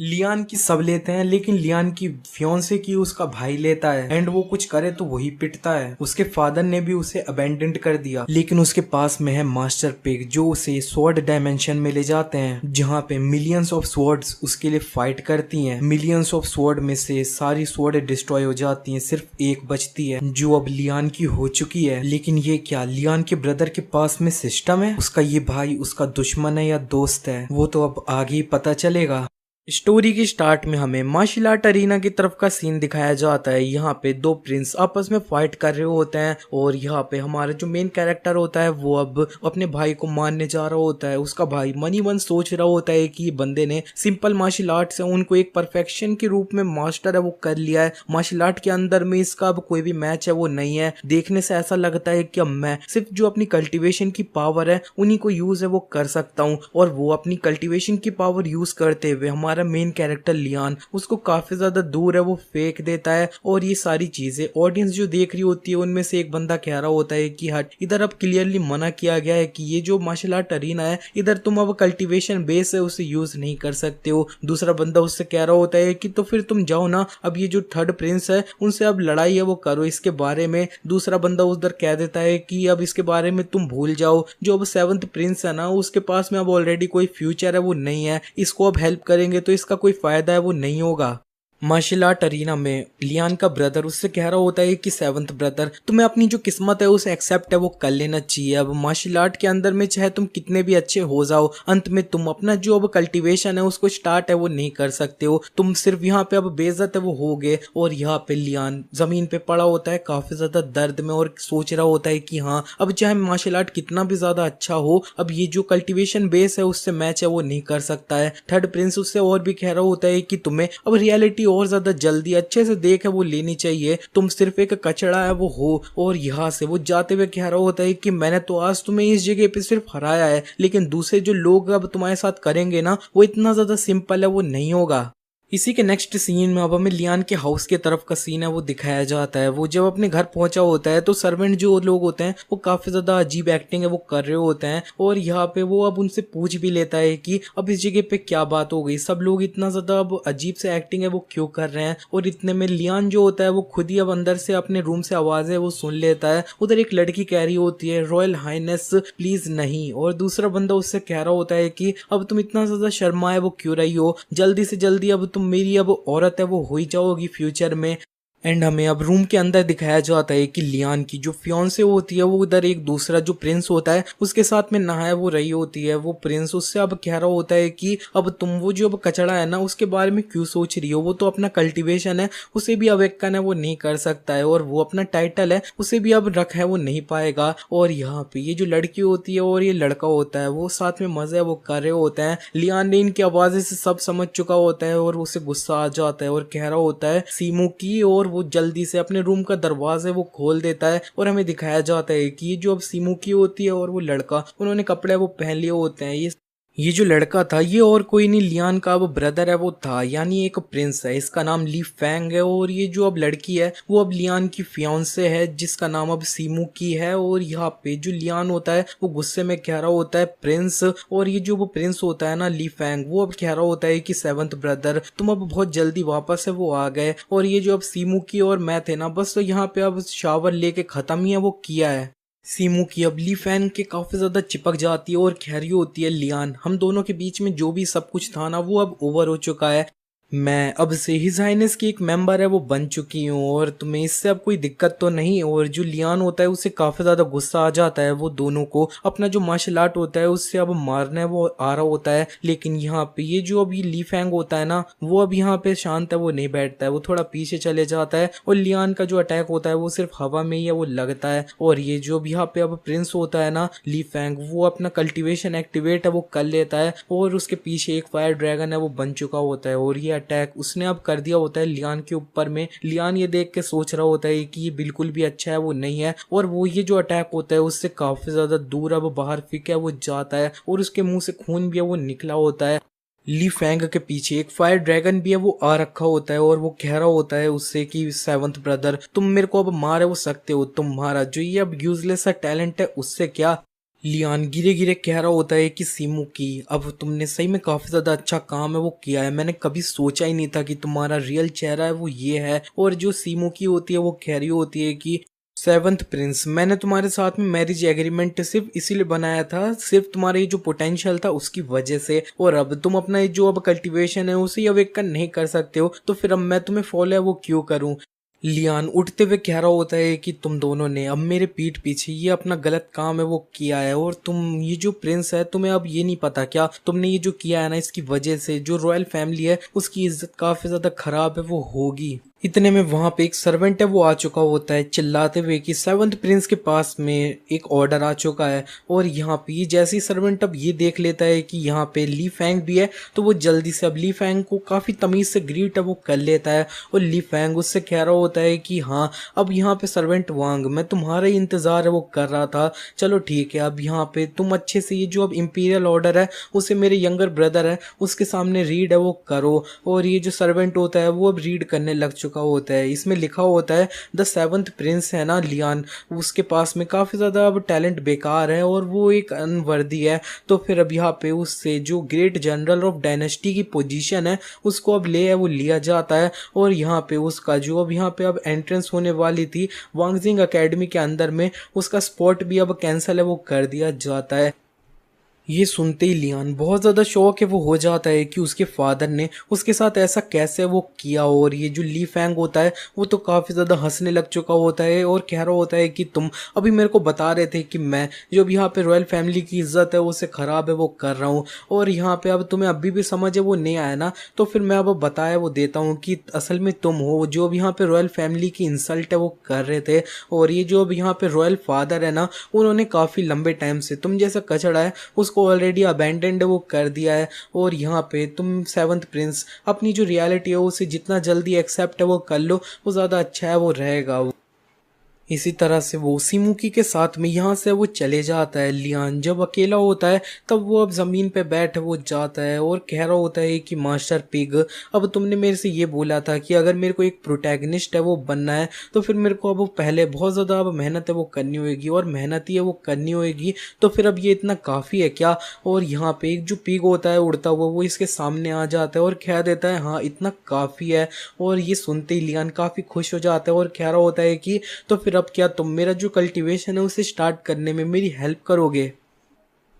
Lian की सब लेते हैं, लेकिन लियान की फियोंसे की उसका भाई लेता है एंड वो कुछ करे तो वही पिटता है। उसके फादर ने भी उसे अबेंडेंट कर दिया, लेकिन उसके पास में है मास्टर पिग जो उसे स्वॉर्ड डायमेंशन में ले जाते हैं, जहाँ पे मिलियंस ऑफ स्वॉर्ड्स उसके लिए फाइट करती हैं। मिलियंस ऑफ स्वॉर्ड में से सारी स्वॉर्ड डिस्ट्रॉय हो जाती हैं, सिर्फ एक बचती है जो अब लियान की हो चुकी है। लेकिन ये क्या लियान के ब्रदर के पास में सिस्टम है? उसका ये भाई उसका दुश्मन है या दोस्त है, वो तो अब आगे ही पता चलेगा। स्टोरी की स्टार्ट में हमें मार्शल आर्ट अरीना की तरफ का सीन दिखाया जाता है। यहाँ पे दो प्रिंस आपस में फाइट कर रहे होते हैं और यहाँ पे हमारा जो मेन कैरेक्टर होता है वो अब अपने भाई को मारने जा रहा होता है। उसका भाई मनी मन सोच रहा होता है कि बंदे ने सिंपल मार्शल आर्ट से उनको एक परफेक्शन के रूप में मास्टर है वो कर लिया है। मार्शल आर्ट के अंदर में इसका अब कोई भी मैच है वो नहीं है। देखने से ऐसा लगता है कि अब मैं सिर्फ जो अपनी कल्टिवेशन की पावर है उन्हीं को यूज है वो कर सकता हूँ, और वो अपनी कल्टिवेशन की पावर यूज करते हुए हमारा मेन कैरेक्टर लियान उसको काफी ज्यादा दूर है वो फेंक देता है। और ये सारी चीजें ऑडियंस जो देख रही होती है उनमें से एक बंदा कह रहा होता है कि हट, इधर अब क्लियरली मना किया गया है कि ये जो मार्शल आर्ट अरीना है इधर तुम अब कल्टीवेशन बेस है उसे यूज नहीं कर सकते हो। दूसरा बंदा उससे कह रहा होता है कि तो फिर तुम जाओ ना, अब ये जो थर्ड प्रिंस है उनसे अब लड़ाई है वो करो इसके बारे में। दूसरा बंदा उधर कह देता है कि अब इसके बारे में तुम भूल जाओ, जो अब सेवंथ प्रिंस है ना उसके पास में अब ऑलरेडी कोई फ्यूचर है वो नहीं है, इसको अब हेल्प करेंगे तो इसका कोई फायदा है वो नहीं होगा। मार्शल आर्ट अरीना में लियान का ब्रदर उससे कह रहा होता है कि सेवंथ ब्रदर तुम्हें अपनी जो किस्मत है उसे एक्सेप्ट है वो कर लेना चाहिए। अब मार्शल आर्ट के अंदर में चाहे तुम कितने भी अच्छे हो जाओ, अंत में तुम अपना जो अब कल्टीवेशन है उसको स्टार्ट है वो नहीं कर सकते हो, तुम सिर्फ यहाँ पे अब बेइज्जत है वो हो गए। और यहाँ पे लियान जमीन पे पड़ा होता है काफी ज्यादा दर्द में और सोच रहा होता है कि हाँ, अब चाहे मार्शल आर्ट कितना भी ज्यादा अच्छा हो, अब ये जो कल्टीवेशन बेस है उससे मैच है वो नहीं कर सकता है। थर्ड प्रिंस उससे और भी कह रहा होता है कि तुम्हें अब रियलिटी और ज्यादा जल्दी अच्छे से देख है वो लेनी चाहिए, तुम सिर्फ एक कचड़ा है वो हो। और यहाँ से वो जाते हुए कह रहा होता है कि मैंने तो आज तुम्हें इस जगह पे सिर्फ हराया है, लेकिन दूसरे जो लोग अब तुम्हारे साथ करेंगे ना वो इतना ज्यादा सिंपल है वो नहीं होगा। इसी के नेक्स्ट सीन में अब हमें लियान के हाउस के तरफ का सीन है वो दिखाया जाता है। वो जब अपने घर पहुंचा होता है तो सर्वेंट जो लोग होते हैं वो काफी ज्यादा अजीब एक्टिंग है वो कर रहे होते हैं, और यहाँ पे वो अब उनसे पूछ भी लेता है कि अब इस जगह पे क्या बात हो गई, सब लोग इतना ज्यादा अब अजीब से एक्टिंग है वो क्यों कर रहे हैं। और इतने में लियान जो होता है वो खुद ही अब अंदर से अपने रूम से आवाज है वो सुन लेता है। उधर एक लड़की कह रही होती है रॉयल हाइनेस प्लीज नहीं, और दूसरा बंदा उससे कह रहा होता है कि अब तुम इतना ज्यादा शर्माए वो क्यों रही हो, जल्दी से जल्दी अब तुम मेरी अब औरत है वो हो ही जाओगी फ्यूचर में। एंड हमें अब रूम के अंदर दिखाया जाता है कि लियान की जो फियोंसे होती है वो उधर एक दूसरा जो प्रिंस होता है उसके साथ में नहाए वो रही होती है। वो प्रिंस उससे अब कह रहा होता है कि अब तुम वो जो अब कचड़ा है ना उसके बारे में क्यों सोच रही हो, वो तो अपना कल्टीवेशन है उसे भी अब एक है वो नहीं कर सकता है, और वो अपना टाइटल है उसे भी अब रख है वो नहीं पाएगा। और यहाँ पे ये जो लड़की होती है और ये लड़का होता है वो साथ में मजे वो कर रहे होते हैं। लियान ने इनकी आवाजें से सब समझ चुका होता है और उसे गुस्सा आ जाता है और कह रहा होता है सीमू की, और वो जल्दी से अपने रूम का दरवाजा वो खोल देता है। और हमें दिखाया जाता है कि ये जो अब सीमू की होती है और वो लड़का उन्होंने कपड़े वो पहन लिए होते हैं। ये जो लड़का था ये और कोई नहीं लियान का अब ब्रदर है वो था, यानी एक प्रिंस है, इसका नाम ली फैंग है। और ये जो अब लड़की है वो अब लियान की फियांसे है जिसका नाम अब सीमू की है। और यहाँ पे जो लियान होता है वो गुस्से में कह रहा होता है प्रिंस, और ये जो वो प्रिंस होता है ना ली फैंग वो अब कह रहा होता है कि सेवंथ ब्रदर तुम अब बहुत जल्दी वापस है वो आ गए, और ये जो अब सीमू की और मैं थे ना बस तो यहाँ पे अब शावर लेके खत्म ही है वो किया है। सीमू की अब ली फैन के काफी ज्यादा चिपक जाती है और कह रही होती है लियान हम दोनों के बीच में जो भी सब कुछ था ना वो अब ओवर हो चुका है, मैं अब से हिज हाइनेस की एक मेंबर है वो बन चुकी हूँ और तुम्हें इससे अब कोई दिक्कत तो नहीं। और जो लियान होता है उसे काफी ज्यादा गुस्सा आ जाता है, वो दोनों को अपना जो मार्शल आर्ट होता है उससे अब मारना है वो आ रहा होता है। लेकिन यहाँ पे ये जो अब ये ली फैंग होता है ना वो अब यहाँ पे शांत है वो नहीं बैठता है, वो थोड़ा पीछे चले जाता है और लियान का जो अटैक होता है वो सिर्फ हवा में ही है वो लगता है। और ये जो अब यहाँ पे अब प्रिंस होता है ना ली फैंग वो अपना कल्टीवेशन एक्टिवेट है वो कर लेता है और उसके पीछे एक फायर ड्रैगन है वो बन चुका होता है और ये अटैक उसने अब कर दिया होता है लियान के ऊपर में। लियान ये देख के सोच रहा होता है कि ये बिल्कुल भी अच्छा है वो नहीं है, और वो ये जो अटैक होता है उससे काफी ज्यादा दूर अब बाहर फेंका वो जाता है और उसके मुंह से खून भी है वो निकला होता है। ली फैंग के पीछे एक फायर ड्रैगन भी है वो आ रखा होता है और वो कह रहा होता है उससे कि सेवंथ ब्रदर तुम मेरे को अब मार वो सकते हो, तुम्हारा जो ये अब यूजलेस सा टैलेंट है उससे क्या। लियान गिरे गिरे कह रहा होता है कि सीमू की अब तुमने सही में काफी ज्यादा अच्छा काम है वो किया है। मैंने कभी सोचा ही नहीं था कि तुम्हारा रियल चेहरा है वो ये है। और जो सीमू की होती है वो कह रही होती है कि सेवंथ प्रिंस, मैंने तुम्हारे साथ में मैरिज एग्रीमेंट सिर्फ इसीलिए बनाया था, सिर्फ तुम्हारे ये जो पोटेंशियल था उसकी वजह से। और अब तुम अपना ये जो अब कल्टीवेशन है उसे अब एक नहीं कर सकते हो, तो फिर अब मैं तुम्हें फॉलो है वो क्यों करूं। लियान उठते हुए कह रहा होता है कि तुम दोनों ने अब मेरे पीठ पीछे ये अपना गलत काम है वो किया है, और तुम ये जो प्रिंस है तुम्हें अब ये नहीं पता क्या तुमने ये जो किया है ना, इसकी वजह से जो रॉयल फैमिली है उसकी इज्जत काफी ज्यादा खराब है वो होगी। इतने में वहां पे एक सर्वेंट है वो आ चुका होता है चिल्लाते हुए कि सेवंथ प्रिंस के पास में एक ऑर्डर आ चुका है। और यहाँ पे ये जैसे ही सर्वेंट अब ये देख लेता है कि यहाँ पे ली फैंग भी है, तो वो जल्दी से अब ली फैंग को काफी तमीज से ग्रीट है वो कर लेता है। और ली फैंग उससे कह रहा होता है कि हाँ अब यहाँ पे सर्वेंट वांग मैं तुम्हारा ही इंतजार है वो कर रहा था, चलो ठीक है अब यहाँ पे तुम अच्छे से ये जो अब इंपीरियल ऑर्डर है उसे मेरे यंगर ब्रदर है उसके सामने रीड है वो करो। और ये जो सर्वेंट होता है वो अब रीड करने लग चुका होता है। इसमें लिखा होता है द सेवंथ प्रिंस है ना लियान, उसके पास में काफी ज्यादा अब टैलेंट बेकार है और वो एक अनवर्दी है। तो फिर अब यहाँ पे उससे जो ग्रेट जनरल ऑफ डायनेस्टी की पोजीशन है उसको अब ले वो लिया जाता है। और यहाँ पे उसका जो अब यहाँ पे अब एंट्रेंस होने वाली थी वांगजिंग एकेडमी के अंदर में, उसका स्पॉट भी अब कैंसिल है वो कर दिया जाता है। ये सुनते ही लियान बहुत ज़्यादा शौक है वो हो जाता है कि उसके फादर ने उसके साथ ऐसा कैसे वो किया। और ये जो ली फैंग होता है वो तो काफ़ी ज़्यादा हंसने लग चुका होता है और कह रहा होता है कि तुम अभी मेरे को बता रहे थे कि मैं जो अब यहाँ पे रॉयल फैमिली की इज्जत है उसे ख़राब है वो कर रहा हूँ, और यहाँ पे अब तुम्हें अभी भी समझ है वो नहीं आया ना, तो फिर मैं अब बताया वो देता हूँ कि असल में तुम हो जो अब यहाँ पे रॉयल फैमिली की इंसल्ट है वो कर रहे थे। और ये जो अब यहाँ पे रॉयल फादर है ना उन्होंने काफ़ी लंबे टाइम से तुम जैसा कचड़ा है उसको ऑलरेडी अबैंडेंड वो कर दिया है। और यहाँ पे तुम सेवंथ प्रिंस अपनी जो रियलिटी है उसे जितना जल्दी एक्सेप्ट है वो कर लो, वो ज़्यादा अच्छा है वो रहेगा। इसी तरह से वो सीमुकी के साथ में यहाँ से वो चले जाता है। लियान जब अकेला होता है तब वो अब ज़मीन पे बैठ वो जाता है और कह रहा होता है कि मास्टर पिग, अब तुमने मेरे से ये बोला था कि अगर मेरे को एक प्रोटैगनिस्ट है वो बनना है तो फिर मेरे को अब पहले बहुत ज़्यादा अब मेहनत है वो करनी होगी और मेहनत ही है वो करनी होगी, तो फिर अब ये इतना काफ़ी है क्या। और यहाँ पे एक जो पिग होता है उड़ता हुआ वो इसके सामने आ जाता है और कह देता है हाँ इतना काफ़ी है। और ये सुनते ही लियान काफ़ी खुश हो जाता है और कह रहा होता है कि तो फिर अब क्या तुम मेरा जो कल्टीवेशन है उसे स्टार्ट करने में मेरी हेल्प करोगे।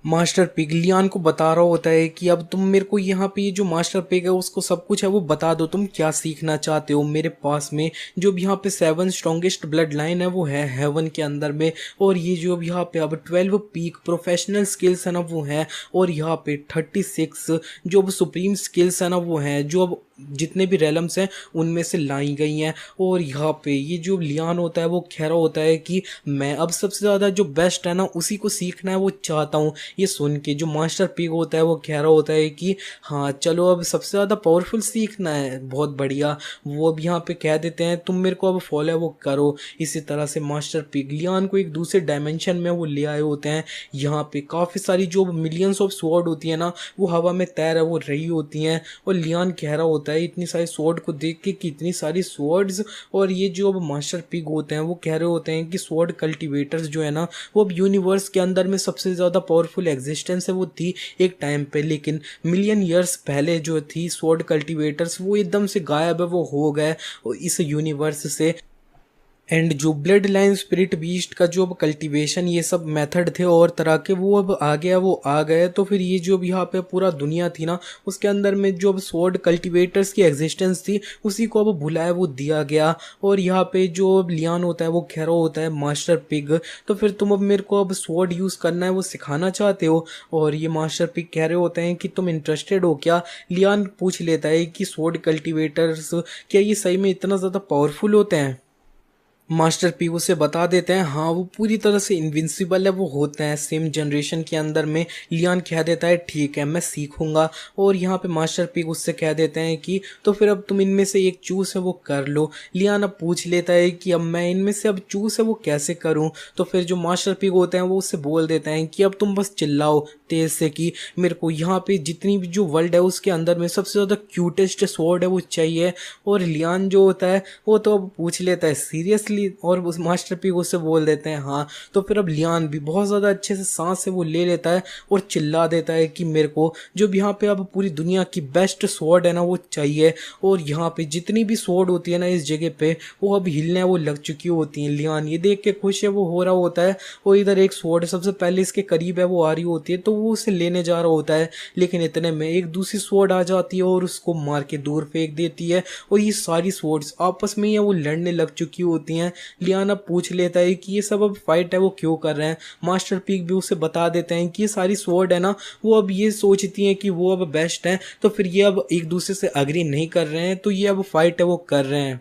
मास्टर पिग लियान को बता रहा होता है कि अब तुम मेरे को यहाँ पे ये जो मास्टर पिग है उसको सब कुछ है वो बता दो, तुम क्या सीखना चाहते हो। मेरे पास में जो भी यहाँ पे 7 स्ट्रॉन्गेस्ट ब्लड लाइन है वो है हेवन के अंदर में, और ये जो अब यहाँ पे अब 12 पीक प्रोफेशनल स्किल्स है ना वो है, और यहाँ पे 36 जो अब सुप्रीम स्किल्स है ना वो है जो अब जितने भी रेलम्स हैं उनमें से लाई गई हैं। और यहाँ पे ये जो लियान होता है वो कह रहा होता है कि मैं अब सबसे ज़्यादा जो बेस्ट है ना उसी को सीखना है वो चाहता हूँ। ये सुन के जो मास्टर पिग होता है वो कह रहा होता है कि हाँ चलो अब सबसे ज़्यादा पावरफुल सीखना है, बहुत बढ़िया। वो अब यहाँ पे कह देते हैं तुम मेरे को अब फॉलो वो करो। इसी तरह से मास्टर पिग लियान को एक दूसरे डायमेंशन में वो ले आए होते हैं। यहाँ पे काफ़ी सारी जो मिलियंस ऑफ स्वॉर्ड होती है ना वो हवा में तैर वो रही होती हैं। और लियान कह रहा होता है इतनी सारी स्वॉर्ड को देख के कि इतनी सारी स्वॉर्ड्स। और ये जो अब मास्टर पिग होते हैं वो कह रहे होते हैं कि स्वॉर्ड कल्टीवेटर्स जो है ना वो अब यूनिवर्स के अंदर में सबसे ज़्यादा पावरफुल एग्जिस्टेंस है वो थी एक टाइम पे, लेकिन मिलियन ईयर्स पहले जो थी स्वॉर्ड कल्टीवेटर्स वो एकदम से गायब है वो हो गए इस यूनिवर्स से। एंड जो ब्लड लाइन स्पिरिट बीस्ट का जो अब कल्टीवेशन ये सब मेथड थे और तरह के वो अब आ गया वो आ गए, तो फिर ये जो अब यहाँ पे पूरा दुनिया थी ना उसके अंदर में जो अब स्वॉर्ड कल्टीवेटर्स की एग्जिस्टेंस थी उसी को अब भुलाया वो दिया गया। और यहाँ पे जो अब लियान होता है वो कह रहा होता है मास्टर पिग, तो फिर तुम अब मेरे को अब स्वॉर्ड यूज़ करना है वो सिखाना चाहते हो। और ये मास्टर पिग कह रहे होते हैं कि तुम इंटरेस्टेड हो क्या। लियान पूछ लेता है कि स्वॉर्ड कल्टीवेटर्स क्या ये सही में इतना ज़्यादा पावरफुल होते हैं। मास्टर पी उसे बता देते हैं हाँ वो पूरी तरह से इनविंसिबल है वो होते हैं सेम जनरेशन के अंदर में। लियान कह देता है ठीक है मैं सीखूंगा। और यहाँ पे मास्टर पी उससे कह देते हैं कि तो फिर अब तुम इनमें से एक चूज है वो कर लो। लियान अब पूछ लेता है कि अब मैं इनमें से अब चूज है वो कैसे करूं। तो फिर जो मास्टर पी होते हैं वो उससे बोल देते हैं कि अब तुम बस चिल्लाओ तेज से कि मेरे को यहाँ पे जितनी भी जो वर्ल्ड है उसके अंदर में सबसे ज़्यादा क्यूटेस्ट स्वॉर्ड है वो चाहिए। और लियान जो होता है वो तो अब पूछ लेता है सीरियसली फाइनली और उस मास्टर पीक उससे बोल देते हैं हाँ। तो फिर अब लियान भी बहुत ज़्यादा अच्छे से सांस से वो ले लेता है और चिल्ला देता है कि मेरे को जो यहाँ पे अब पूरी दुनिया की बेस्ट स्वॉर्ड है ना वो चाहिए, और यहाँ पे जितनी भी स्वॉर्ड होती है ना इस जगह पे वो अब हिलने वो लग चुकी होती हैं। लियान ये देख के खुश है वो हो रहा होता है, और इधर एक स्वॉर्ड सबसे पहले इसके करीब है वो आ रही होती है, तो वो उसे लेने जा रहा होता है, लेकिन इतने में एक दूसरी स्वॉर्ड आ जाती है और उसको मार के दूर फेंक देती है, और ये सारी स्वॉर्ड्स आपस में ही वो लड़ने लग चुकी होती हैं। लियान अब पूछ लेता है कि ये सब अब फाइट है वो क्यों कर रहे हैं। मास्टर पीक भी उसे बता देते हैं कि ये सारी स्वॉर्ड है ना वो अब ये सोचती हैं कि वो अब बेस्ट हैं, तो फिर ये अब एक दूसरे से अग्री नहीं कर रहे हैं, तो ये अब फाइट है वो कर रहे हैं।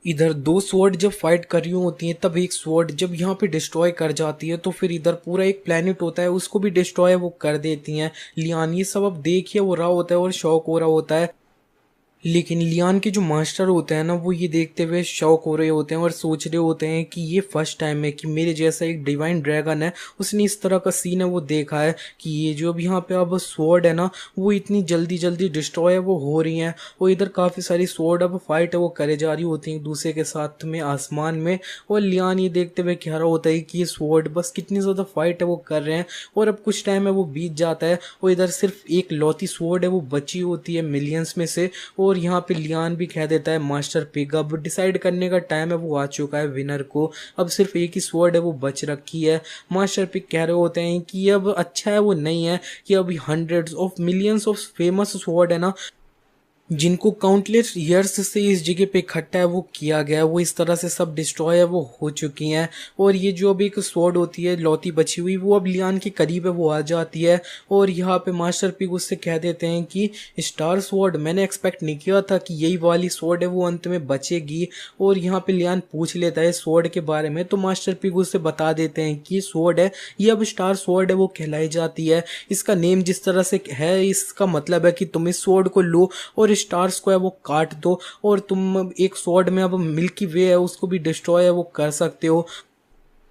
इधर दो स्वॉर्ड जब फाइट कर रही होती हैं तब एक स्वॉर्ड जब यहाँ पे डिस्ट्रॉय कर जाती है, तो फिर इधर पूरा एक प्लेनेट होता है उसको भी डिस्ट्रॉय वो कर देती हैं। लियान ये सब अब देखिए वो रहा होता है और शौक हो रहा होता है, लेकिन लियान के जो मास्टर होते हैं ना वो ये देखते हुए शौक हो रहे होते हैं और सोच रहे होते हैं कि ये फर्स्ट टाइम है कि मेरे जैसा एक डिवाइन ड्रैगन है उसने इस तरह का सीन है वो देखा है कि ये जो अब यहाँ पे अब स्वॉर्ड है ना वो इतनी जल्दी जल्दी डिस्ट्रॉय है वो हो रही हैं, और इधर काफ़ी सारी स्वॉर्ड अब फाइट है वो करे जा रही होती हैं एक दूसरे के साथ में आसमान में, और लियान ये देखते हुए कह रहा होता है कि ये स्वॉर्ड बस कितनी ज़्यादा फाइट है वो कर रहे हैं, और अब कुछ टाइम है वो बीत जाता है और इधर सिर्फ एक लौती स्वॉर्ड है वो बची होती है मिलियंस में से, और यहाँ पे लियान भी कह देता है मास्टर पिग अब डिसाइड करने का टाइम है वो आ चुका है विनर को, अब सिर्फ एक ही स्वॉर्ड है वो बच रखी है। मास्टर पिग कह रहे होते हैं कि अब अच्छा है वो नहीं है कि अभी hundreds of millions of famous sword है ना जिनको काउंटलेस ईयर्स से इस जगह पे इकट्ठा है वो किया गया है वो इस तरह से सब डिस्ट्रॉय है वो हो चुकी हैं, और ये जो अब एक स्वॉर्ड होती है लौती बची हुई वो अब लियान के करीब है वो आ जाती है, और यहाँ पे मास्टर पिग उससे कह देते हैं कि स्टार स्वॉर्ड मैंने एक्सपेक्ट नहीं किया था कि यही वाली स्वॉर्ड है वो अंत में बचेगी, और यहाँ पे लियान पूछ लेता है स्वॉर्ड के बारे में, तो मास्टर पिग उससे बता देते हैं कि स्वॉर्ड है ये अब स्टार स्वॉर्ड है वो कहलाई जाती है, इसका नेम जिस तरह से है इसका मतलब है कि तुम इस स्वॉर्ड को लो और स्टार्स को है वो काट दो, और तुम एक स्वॉर्ड में अब मिल्की वे है उसको भी डिस्ट्रॉय है वो कर सकते हो,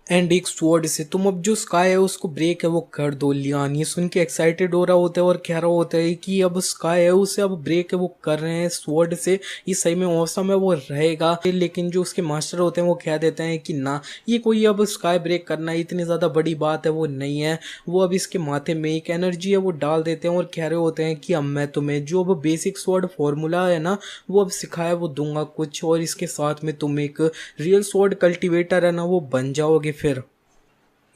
एंड एक स्वॉर्ड से तुम अब जो स्काई है उसको ब्रेक है वो कर दो। लियान ये सुन के एक्साइटेड हो रहा होता है और कह रहा होता है कि अब स्काई है उसे अब ब्रेक है वो कर रहे हैं स्वॉर्ड से, ये सही में औसम है वो रहेगा, लेकिन जो उसके मास्टर होते हैं वो कह देते हैं कि ना ये कोई अब स्काई ब्रेक करना इतनी ज़्यादा बड़ी बात है वो नहीं है, वो अब इसके माथे में एक एनर्जी है वो डाल देते हैं और कह रहे होते हैं कि अब मैं तुम्हें जो अब बेसिक स्वॉर्ड फॉर्मूला है ना वो अब सिखाया वो दूंगा कुछ, और इसके साथ में तुम एक रियल स्वॉर्ड कल्टिवेटर है ना वो बन जाओगे। फिर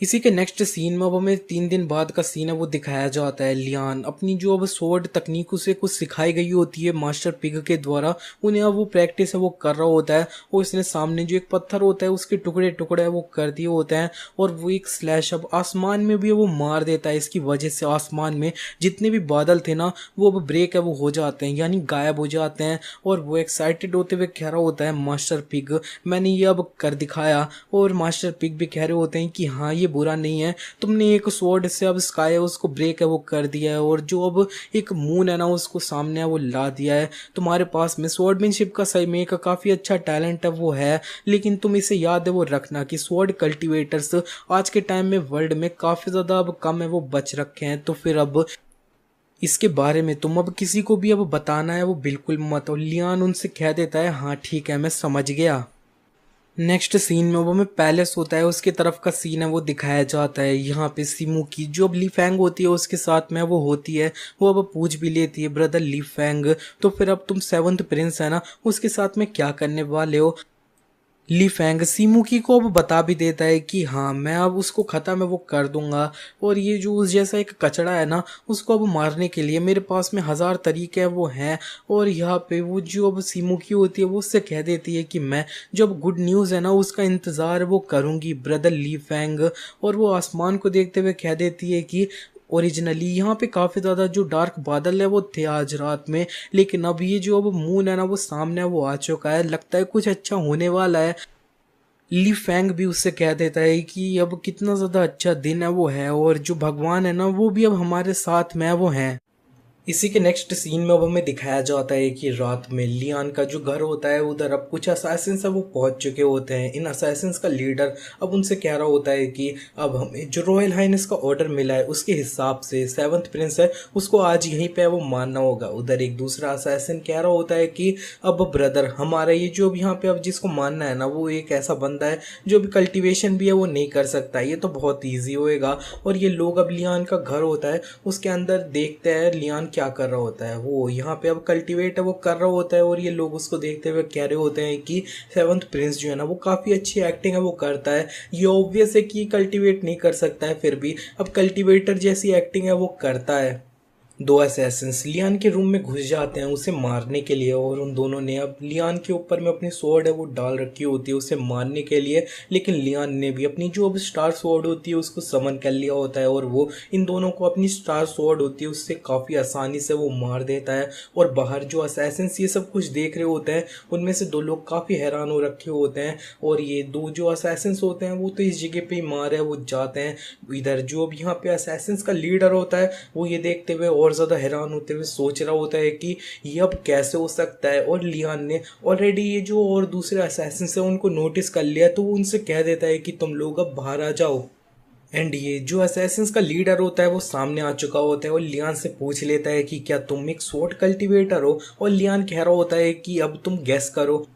इसी के नेक्स्ट सीन में अब हमें 3 दिन बाद का सीन है वो दिखाया जाता है। लियान अपनी जो अब स्वॉर्ड तकनीक उसे कुछ सिखाई गई होती है मास्टर पिग के द्वारा, उन्हें अब वो प्रैक्टिस है वो कर रहा होता है, और इसने सामने जो एक पत्थर होता है उसके टुकड़े टुकड़े वो कर दिए होते हैं, और वो एक स्लैश अब आसमान में भी वो मार देता है, इसकी वजह से आसमान में जितने भी बादल थे ना वो अब ब्रेक है वो हो जाते हैं यानी गायब हो जाते हैं, और वो एक्साइटेड होते हुए कह रहा होता है मास्टर पिग मैंने ये अब कर दिखाया, और मास्टर पिग भी कह रहे होते हैं कि हाँ ये बुरा नहीं है, तुमने एक स्वॉर्ड से अब स्काई है उसको ब्रेक है वो कर दिया है, और जो अब एक मून है ना उसको सामने है वो ला दिया है, तुम्हारे पास में स्वॉर्डमैनशिप का सही में एक काफ़ी अच्छा टैलेंट है वो है, लेकिन तुम इसे याद है वो रखना कि स्वॉर्ड कल्टिवेटर्स आज के टाइम में वर्ल्ड में काफ़ी ज़्यादा अब कम है वो बच रखे हैं, तो फिर अब इसके बारे में तुम अब किसी को भी अब बताना है वो बिल्कुल मत। और लियान उनसे कह देता है हाँ ठीक है मैं समझ गया। नेक्स्ट सीन में वो में पैलेस होता है उसके तरफ का सीन है वो दिखाया जाता है, यहाँ पे सिमू की जो अब ली फैंग होती है उसके साथ में वो होती है, वो अब पूछ भी लेती है ब्रदर ली फैंग तो फिर अब तुम 7th प्रिंस है ना उसके साथ में क्या करने वाले हो। ली फैंग सीमुकी को अब बता भी देता है कि हाँ मैं अब उसको खत्म है वो कर दूंगा, और ये जो उस जैसा एक कचड़ा है ना उसको अब मारने के लिए मेरे पास में 1000 तरीके हैं वो हैं, और यहाँ पे वो जो अब सीमुकी होती है वो उससे कह देती है कि मैं जो अब गुड न्यूज़ है ना उसका इंतज़ार वो करूँगी ब्रदर ली फैंग, और वो आसमान को देखते हुए कह देती है कि ओरिजिनली यहाँ पे काफ़ी ज़्यादा जो डार्क बादल है वो थे आज रात में, लेकिन अब ये जो अब मून है ना वो सामने वो आ चुका है, लगता है कुछ अच्छा होने वाला है। ली फैंग भी उससे कह देता है कि अब कितना ज़्यादा अच्छा दिन है वो है, और जो भगवान है ना वो भी अब हमारे साथ में वो हैं। इसी के नेक्स्ट सीन में अब हमें दिखाया जाता है कि रात में लियान का जो घर होता है उधर अब कुछ असैसिन्स है वो पहुंच चुके होते हैं। इन असैसिन्स का लीडर अब उनसे कह रहा होता है कि अब हमें जो रॉयल हाइनेस का ऑर्डर मिला है उसके हिसाब से सेवंथ प्रिंस है उसको आज यहीं पे वो मारना होगा। उधर एक दूसरा असैसिन कह रहा होता है कि अब ब्रदर हमारा ये जो अब यहाँ पे अब जिसको मानना है ना वो एक ऐसा बंदा है जो भी कल्टीवेशन भी है वो नहीं कर सकता, ये तो बहुत ईजी होएगा। और ये लोग अब लियान का घर होता है उसके अंदर देखते हैं लियान क्या कर रहा होता है, वो यहाँ पे अब कल्टीवेट है वो कर रहा होता है और ये लोग उसको देखते हुए कह रहे होते हैं कि सेवंथ प्रिंस जो है ना वो काफ़ी अच्छी एक्टिंग है वो करता है। ये ऑब्वियस है कि कल्टीवेट नहीं कर सकता है फिर भी अब कल्टीवेटर जैसी एक्टिंग है वो करता है। दो असैसिन्स लियान के रूम में घुस जाते हैं उसे मारने के लिए और उन दोनों ने अब लियान के ऊपर में अपनी स्वॉर्ड है वो डाल रखी होती है उसे मारने के लिए, लेकिन लियान ने भी अपनी जो अब स्टार स्वॉर्ड होती है उसको समन कर लिया होता है और वो इन दोनों को अपनी स्टार स्वॉर्ड होती है उससे काफ़ी आसानी से वो मार देता है। और बाहर जो असैसिन्स ये सब कुछ देख रहे होते हैं उनमें से दो लोग काफ़ी हैरान हो रखे होते हैं और ये दो जो असैसिन्स होते हैं वो तो इस जगह पे ही मार है वो जाते हैं। इधर जो अब यहाँ पे असैसिन्स का लीडर होता है वो ये देखते हुए और ज़्यादा हैरान होते हुए सोच रहा होता है कि ये अब कैसे हो सकता है। और लियान ने ऑलरेडी ये जो और दूसरे असैसिन्स हैं उनको नोटिस कर लिया तो वो उनसे कह देता है कि तुम लोग अब बाहर आ जाओ। एंड ये जो असैसिन्स का लीडर होता है वो सामने आ चुका होता है और लियान से पूछ लेता है कि क्या तुम एक स्वॉर्ड कल्टीवेटर हो, और लियान कह रहा होता है कि अब तुम गेस करो।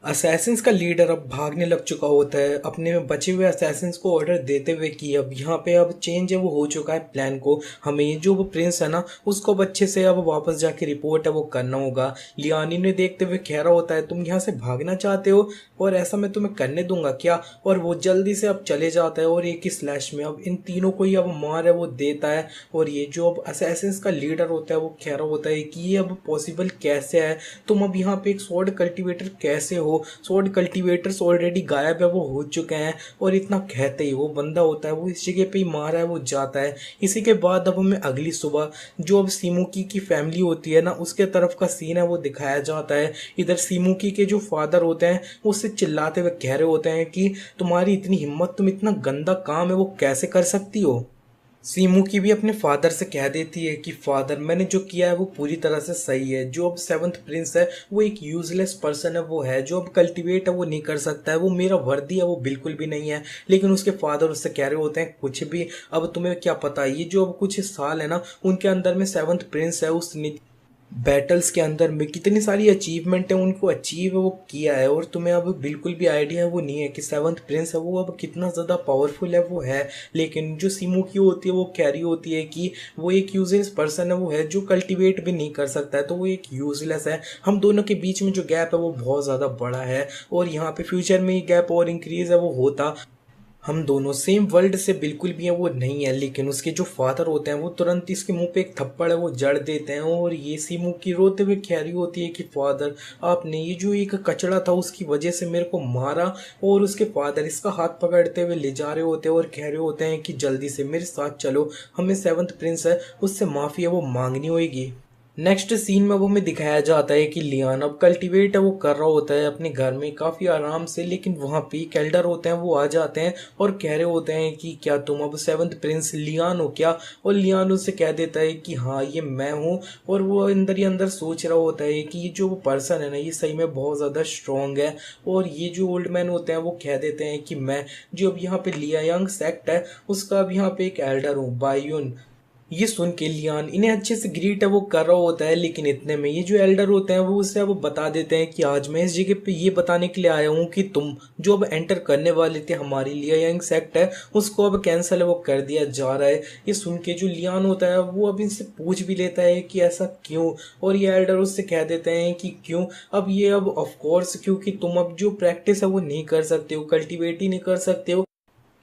असैसिन्स का लीडर अब भागने लग चुका होता है अपने में बचे हुए असैसिन्स को ऑर्डर देते हुए कि अब यहाँ पे अब चेंज है वो हो चुका है प्लान को, हमें ये जो वो प्रिंस है ना उसको अब अच्छे से अब वापस जाके रिपोर्ट है वो करना होगा। लियानी ने देखते हुए कह रहा होता है तुम यहाँ से भागना चाहते हो और ऐसा मैं तुम्हें करने दूंगा क्या। और वो जल्दी से अब चले जाता है और एक ही स्लैश में अब इन तीनों को ही अब मार है वो देता है। और ये जो अब असैसिन्स का लीडर होता है वो कह रहा होता है कि ये अब पॉसिबल कैसे है, तुम अब यहाँ पे एक स्वॉर्ड कल्टीवेटर कैसे हो, स्वॉर्ड कल्टीवेटर्स ऑलरेडी गायब है वो हो चुके हैं। और इतना कहते ही वो बंदा होता है वो इस जगह पे ही मारा है वो जाता है। इसी के बाद अब हमें अगली सुबह जो अब सीमुकी की फैमिली होती है ना उसके तरफ का सीन है वो दिखाया जाता है। इधर सीमुकी के जो फादर होते हैं वो उससे चिल्लाते हुए कह रहे होते हैं कि तुम्हारी इतनी हिम्मत, तुम इतना गंदा काम है वो कैसे कर सकती हो। सीमू की भी अपने फादर से कह देती है कि फादर मैंने जो किया है वो पूरी तरह से सही है, जो अब सेवंथ प्रिंस है वो एक यूजलेस पर्सन है वो है, जो अब कल्टीवेट है वो नहीं कर सकता है, वो मेरा वर्दी है वो बिल्कुल भी नहीं है। लेकिन उसके फादर उससे कह रहे होते हैं कुछ भी, अब तुम्हें क्या पता, ये जो अब कुछ साल है ना उनके अंदर में सेवंथ प्रिंस है उसने बैटल्स के अंदर में कितनी सारी अचीवमेंट है उनको अचीव वो किया है, और तुम्हें अब बिल्कुल भी आइडिया है वो नहीं है कि सेवंथ प्रिंस है वो अब कितना ज़्यादा पावरफुल है वो है। लेकिन जो सीमू की होती है वो कैरी होती है कि वो एक यूजलेस पर्सन है वो है, जो कल्टीवेट भी नहीं कर सकता है, तो वो एक यूजलेस है। हम दोनों के बीच में जो गैप है वो बहुत ज़्यादा बड़ा है और यहाँ पे फ्यूचर में ये गैप और इंक्रीज है वो होता, हम दोनों सेम वर्ल्ड से बिल्कुल भी है वो नहीं है। लेकिन उसके जो फादर होते हैं वो तुरंत इसके मुंह पे एक थप्पड़ है वो जड़ देते हैं और ये सी मुंह की रोते हुए कह रही होती है कि फादर आपने ये जो एक कचड़ा था उसकी वजह से मेरे को मारा। और उसके फादर इसका हाथ पकड़ते हुए ले जा रहे होते हैं और कह रहे होते हैं कि जल्दी से मेरे साथ चलो, हमें सेवंथ प्रिंस है उससे माफ़ी है वो मांगनी होगी। नेक्स्ट सीन में वो हमें दिखाया जाता है कि लियान अब कल्टीवेट है वो कर रहा होता है अपने घर में काफ़ी आराम से, लेकिन वहाँ पे कैल्डर होते हैं वो आ जाते हैं और कह रहे होते हैं कि क्या तुम अब सेवंथ प्रिंस लियान हो क्या। और लियान उससे कह देता है कि हाँ ये मैं हूँ। और वो अंदर ही अंदर सोच रहा होता है कि ये जो पर्सन है ना ये सही में बहुत ज़्यादा स्ट्रॉन्ग है। और ये जो ओल्ड मैन होते हैं वो कह देते हैं कि मैं जो अब यहाँ पे लियांग सेक्ट है उसका अब यहाँ पे एक एल्डर हूँ बायुन। ये सुन के लियान इन्हें अच्छे से ग्रीट है वो कर रहा होता है, लेकिन इतने में ये जो एल्डर होते हैं वो उसे अब बता देते हैं कि आज मैं इस जगह पे ये बताने के लिए आया हूँ कि तुम जो अब एंटर करने वाले थे हमारी लियांग सेक्ट है उसको अब कैंसिल है वो कर दिया जा रहा है। ये सुन के जो लियान होता है वो अब इनसे पूछ भी लेता है कि ऐसा क्यों। और ये एल्डर उससे कह देते हैं कि क्यों, अब ये अब ऑफकोर्स क्योंकि तुम अब जो प्रैक्टिस है वो नहीं कर सकते हो, कल्टिवेट ही नहीं कर सकते हो।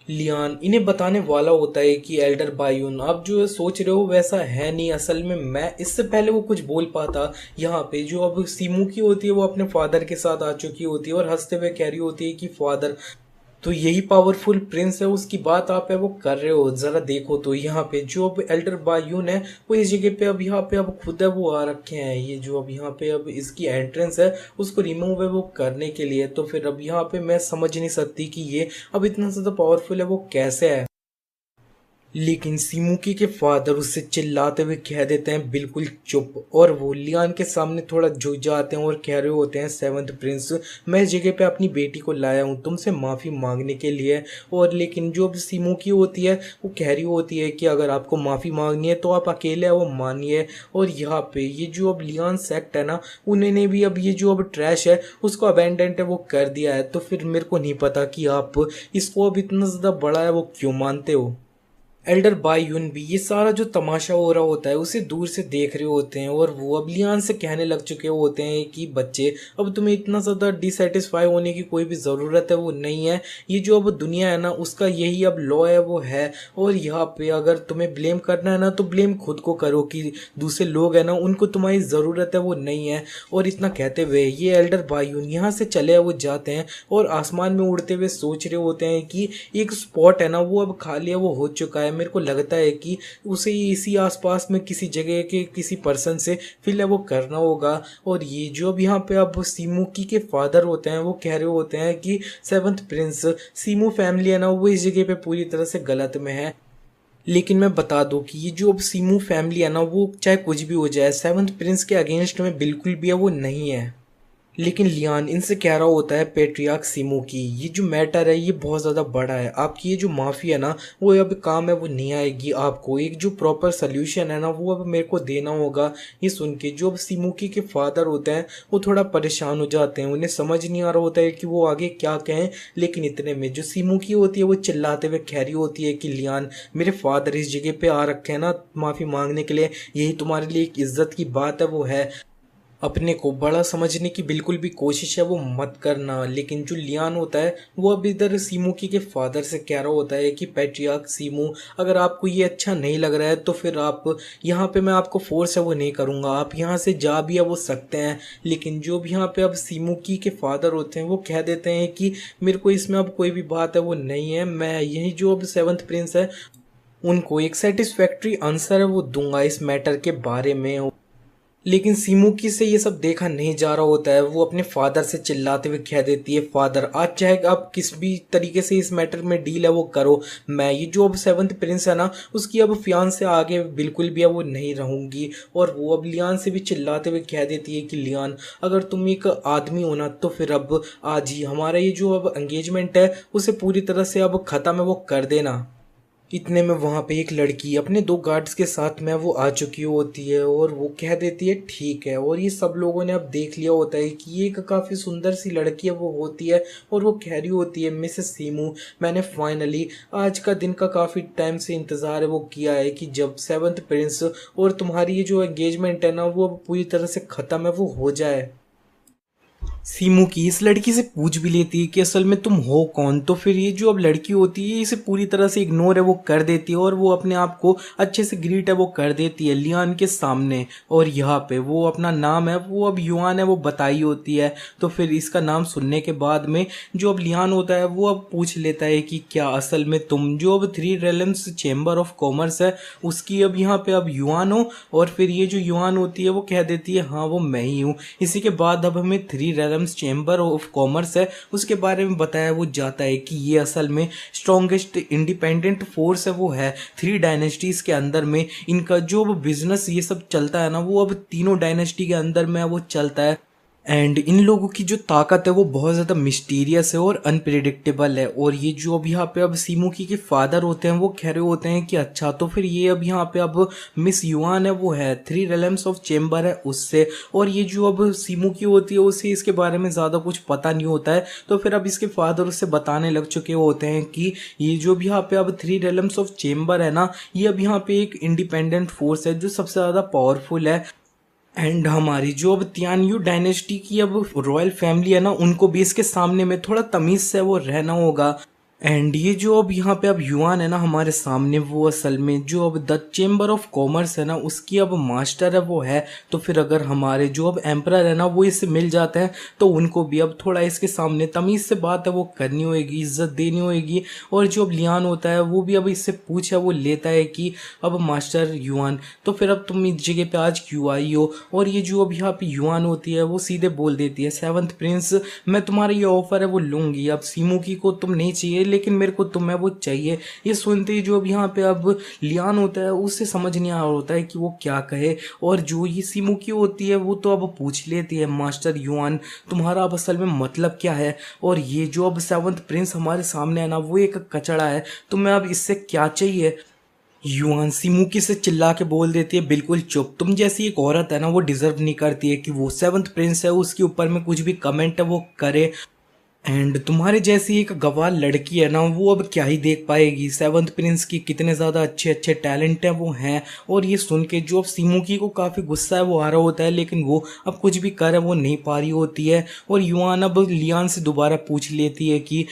लियान इन्हें बताने वाला होता है कि एल्डर बायून आप जो सोच रहे हो वैसा है नहीं, असल में मैं इससे पहले वो कुछ बोल पाता। यहाँ पे जो अब सीमू की होती है वो अपने फादर के साथ आ चुकी होती है और हंसते हुए कह रही होती है कि फादर तो यही पावरफुल प्रिंस है उसकी बात आप है वो कर रहे हो, जरा देखो। तो यहाँ पे जो अब एल्डर बायून है वो इस जगह पे अब यहाँ पे अब खुद है वो आ रखे हैं, ये जो अब यहाँ पे अब इसकी एंट्रेंस है उसको रिमूव है वो करने के लिए। तो फिर अब यहाँ पे मैं समझ नहीं सकती कि ये अब इतना ज़्यादा पावरफुल है वो कैसे है। लेकिन सीमुकी के फादर उससे चिल्लाते हुए कह देते हैं बिल्कुल चुप, और वो लियान के सामने थोड़ा झुक जाते हैं और कह रहे होते हैं सेवंथ प्रिंस, मैं इस जगह पे अपनी बेटी को लाया हूँ तुमसे माफ़ी मांगने के लिए। और लेकिन जो अब सीमुकी होती है वो कह रही होती है कि अगर आपको माफ़ी मांगनी है तो आप अकेले वो मानिए। और यहाँ पे ये जो अब लियान सेक्ट है ना, उन्होंने भी अब ये जो अब ट्रैश है उसको अबेंडेंट है वो कर दिया है। तो फिर मेरे को नहीं पता कि आप इसको अब इतना ज़्यादा बड़ा है वो क्यों मानते हो। एल्डर बायून भी ये सारा जो तमाशा हो रहा होता है उसे दूर से देख रहे होते हैं, और वो अब लियान से कहने लग चुके होते हैं कि बच्चे, अब तुम्हें इतना ज़्यादा डिससेटिस्फाई होने की कोई भी ज़रूरत है वो नहीं है। ये जो अब दुनिया है ना उसका यही अब लॉ है वो है। और यहाँ पे अगर तुम्हें ब्लेम करना है ना तो ब्लेम खुद को करो कि दूसरे लोग हैं ना उनको तुम्हारी ज़रूरत है वो नहीं है। और इतना कहते हुए ये एल्डर बायून यहाँ से चले वो जाते हैं और आसमान में उड़ते हुए सोच रहे होते हैं कि एक स्पॉट है ना वो अब खाली है वो हो चुका है। मेरे को लगता है कि उसे इसी आसपास में किसी जगह के किसी पर्सन से फिल है वो करना होगा। और ये जो अब यहाँ पे अब सीमुकी के फादर होते हैं वो कह रहे होते हैं कि सेवंथ प्रिंस, सीमू फैमिली है ना वो इस जगह पे पूरी तरह से गलत में है। लेकिन मैं बता दूं कि ये जो अब सीमू फैमिली है ना वो चाहे कुछ भी हो जाए सेवंथ प्रिंस के अगेंस्ट में बिल्कुल भी है वो नहीं है। लेकिन लियान इनसे कह रहा होता है पेट्रियार्क सीमू की ये जो मैटर है ये बहुत ज़्यादा बड़ा है, आपकी ये जो माफ़ी है ना वो अब काम है वो नहीं आएगी, आपको एक जो प्रॉपर सोल्यूशन है ना वो अब मेरे को देना होगा। ये सुन के जो अब सीमुकी के फादर होते हैं वो थोड़ा परेशान हो जाते हैं, उन्हें समझ नहीं आ रहा होता है कि वो आगे क्या कहें। लेकिन इतने में जो सीमुकी होती है वो चिल्लाते हुए कह रही होती है कि लियान, मेरे फादर इस जगह पे आ रखे हैं ना माफ़ी मांगने के लिए, यही तुम्हारे लिए एक इज्जत की बात है वो है, अपने को बड़ा समझने की बिल्कुल भी कोशिश है वो मत करना। लेकिन जो लियान होता है वो अब इधर सीमुकी के फादर से कह रहा होता है कि पैट्रियार्क सीमू, अगर आपको ये अच्छा नहीं लग रहा है तो फिर आप यहाँ पे, मैं आपको फोर्स है वो नहीं करूँगा, आप यहाँ से जा भी है वो सकते हैं। लेकिन जो भी यहाँ पे अब सीमुकी के फादर होते हैं वो कह देते हैं कि मेरे को इसमें अब कोई भी बात है वो नहीं है, मैं यही जो अब सेवंथ प्रिंस है उनको एक सेटिस्फैक्ट्री आंसर है वो दूंगा इस मैटर के बारे में। लेकिन सीमुकी से ये सब देखा नहीं जा रहा होता है, वो अपने फादर से चिल्लाते हुए कह देती है फादर, आज चाहे आप किस भी तरीके से इस मैटर में डील है वो करो, मैं ये जो अब सेवंथ प्रिंस है ना उसकी अब फियान से आगे बिल्कुल भी है वो नहीं रहूंगी। और वो अब लियान से भी चिल्लाते हुए कह देती है कि लियान, अगर तुम एक आदमी हो ना तो फिर अब आज ही हमारा ये जो अब एंगेजमेंट है उसे पूरी तरह से अब ख़त्म है वो कर देना। इतने में वहाँ पे एक लड़की अपने दो गार्ड्स के साथ में वो आ चुकी होती है और वो कह देती है ठीक है। और ये सब लोगों ने अब देख लिया होता है कि ये एक काफ़ी सुंदर सी लड़की है वो होती है, और वो कह रही होती है मिसेस सीमू, मैंने फाइनली आज का दिन का काफ़ी टाइम से इंतज़ार है वो किया है कि जब सेवंथ प्रिंस और तुम्हारी ये जो एंगेजमेंट है ना वो अब पूरी तरह से ख़त्म है वो हो जाए। सीमू की इस लड़की से पूछ भी लेती है कि असल में तुम हो कौन, तो फिर ये जो अब लड़की होती है इसे पूरी तरह से इग्नोर है वो कर देती है और वो अपने आप को अच्छे से ग्रीट है वो कर देती है लियान के सामने। और यहाँ पे वो अपना नाम है वो अब युआन है वो बताई होती है। तो फिर इसका नाम सुनने के बाद में जो अब लियान होता है वो अब पूछ लेता है कि क्या असल में तुम जो अब three realms chamber of commerce है उसकी अब यहाँ पे अब युआन हो। और फिर ये जो युआन होती है वो कह देती है हाँ वो मैं ही हूँ। इसी के बाद अब हमें थ्री चेम्बर ऑफ कॉमर्स है उसके बारे में बताया वो जाता है कि ये असल में स्ट्रॉन्गेस्ट इंडिपेंडेंट फोर्स है वो है थ्री डायनेस्टीज के अंदर में। इनका जो बिजनेस ये सब चलता है ना वो अब तीनों डायनेस्टी के अंदर में वो चलता है। एंड इन लोगों की जो ताकत है वो बहुत ज़्यादा मिस्टीरियस है और अनप्रिडिक्टेबल है। और ये जो अब यहाँ पे अब सीमुकी के फादर होते हैं वो कह रहे होते हैं कि अच्छा तो फिर ये अब यहाँ पे अब मिस युआन है वो है थ्री रेलम्स ऑफ चेम्बर है उससे। और ये जो अब सीमुकी होती है उसे इसके बारे में ज़्यादा कुछ पता नहीं होता है। तो फिर अब इसके फादर उससे बताने लग चुके होते हैं कि ये जो भी यहाँ पे अब थ्री रेलम्स ऑफ चेम्बर है ना ये अब यहाँ पे एक इंडिपेंडेंट फोर्स है जो सबसे ज़्यादा पावरफुल है। एंड हमारी जो अब तियानयू डायनेस्टी की अब रॉयल फैमिली है ना उनको भी इसके सामने में थोड़ा तमीज से वो रहना होगा। एंड ये जो अब यहाँ पे अब युआन है ना हमारे सामने वो असल में जो अब द चेम्बर ऑफ कॉमर्स है ना उसकी अब मास्टर है वो है। तो फिर अगर हमारे जो अब एम्परर है ना वो इससे मिल जाते हैं तो उनको भी अब थोड़ा इसके सामने तमीज़ से बात है वो करनी होगी, इज्जत देनी होगी। और जो अब लियान होता है वो भी अब इससे पूछ है वो लेता है कि अब मास्टर युआन तो फिर अब तुम इस जगह पे आज क्यों आई हो। और ये जो अब यहाँ पे युआन होती है वो सीधे बोल देती है सेवंथ प्रिंस मैं तुम्हारा ये ऑफर है वो लूँगी, अब सीमुकी को तुम नहीं चाहिए लेकिन मेरे को तुम्हें वो चाहिए। ये सुनते ही जो अब यहाँ पे अब लियान होता है उससे समझ नहीं आ रहा होता है कि वो क्या कहे। और जो ये सिमुकी होती है वो तो अब पूछ लेती है, मास्टर युआन तुम्हारा अब असल में मतलब क्या है? और ये जो अब सेवंथ प्रिंस हमारे सामने है ना वो एक कचड़ा है, तुम्हें अब इससे क्या चाहिए? युआन सिमुकी से चिल्ला के बोल देती है, बिल्कुल चुप, तुम जैसी एक औरत है ना वो डिजर्व नहीं करती है कि वो सेवंथ प्रिंस है उसके ऊपर में कुछ भी कमेंट है वो करे। एंड तुम्हारे जैसी एक गवार लड़की है ना वो अब क्या ही देख पाएगी सेवंथ प्रिंस की कितने ज़्यादा अच्छे अच्छे टैलेंट हैं वो हैं। और ये सुन के जो अब सिमुकी को काफ़ी गुस्सा है वो आ रहा होता है, लेकिन वो अब कुछ भी कर वो नहीं पा रही होती है। और युआन अब लियान से दोबारा पूछ लेती है कि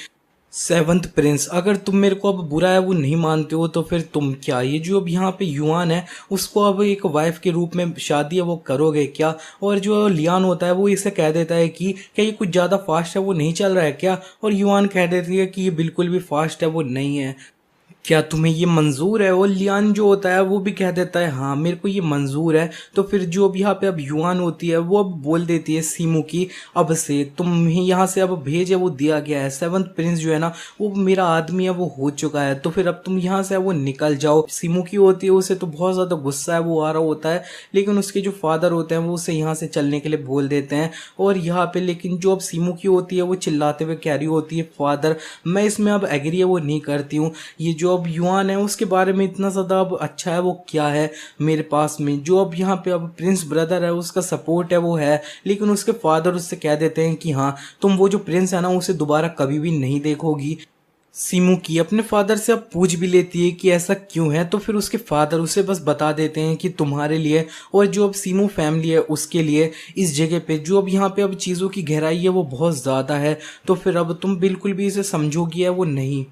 सेवंथ प्रिंस अगर तुम मेरे को अब बुरा है वो नहीं मानते हो तो फिर तुम क्या, ये जो अब यहाँ पे युआन है उसको अब एक वाइफ के रूप में शादी है वो करोगे क्या? और जो लियान होता है वो इसे कह देता है कि क्या ये कुछ ज़्यादा फास्ट है वो नहीं चल रहा है क्या? और युआन कह देती है कि ये बिल्कुल भी फास्ट है वो नहीं है, क्या तुम्हें ये मंजूर है? और लियान जो होता है वो भी कह देता है हाँ मेरे को ये मंजूर है। तो फिर जो अब यहाँ पे अब युआन होती है वो अब बोल देती है सीमू की अब से तुम्हें यहाँ से अब भेज है वो दिया गया है, सेवंथ प्रिंस जो है ना वो मेरा आदमी है वो हो चुका है, तो फिर अब तुम यहाँ से वो निकल जाओ। सीमू की होती है उसे तो बहुत ज़्यादा गुस्सा है वो आ रहा होता है, लेकिन उसके जो फादर होते हैं वो उसे यहाँ से चलने के लिए बोल देते हैं। और यहाँ पे लेकिन जो अब सीमू की होती है वो चिल्लाते हुए कह रही होती है फादर मैं इसमें अब एग्री है वो नहीं करती हूँ, ये जो अब युआन है उसके बारे में इतना ज़्यादा अब अच्छा है वो क्या है मेरे पास में, जो अब यहाँ पे अब प्रिंस ब्रदर है उसका सपोर्ट है वो है, लेकिन उसके फादर उससे कह देते हैं कि हाँ तुम वो जो प्रिंस है ना उसे दोबारा कभी भी नहीं देखोगी। सीमू की अपने फादर से अब पूछ भी लेती है कि ऐसा क्यों है, तो फिर उसके फादर उसे बस बता देते हैं कि तुम्हारे लिए और जो अब सीमू फैमिली है उसके लिए इस जगह पे जो अब यहाँ पे अब चीज़ों की गहराई है वो बहुत ज़्यादा है, तो फिर अब तुम बिल्कुल भी इसे समझोगी है वो नहीं।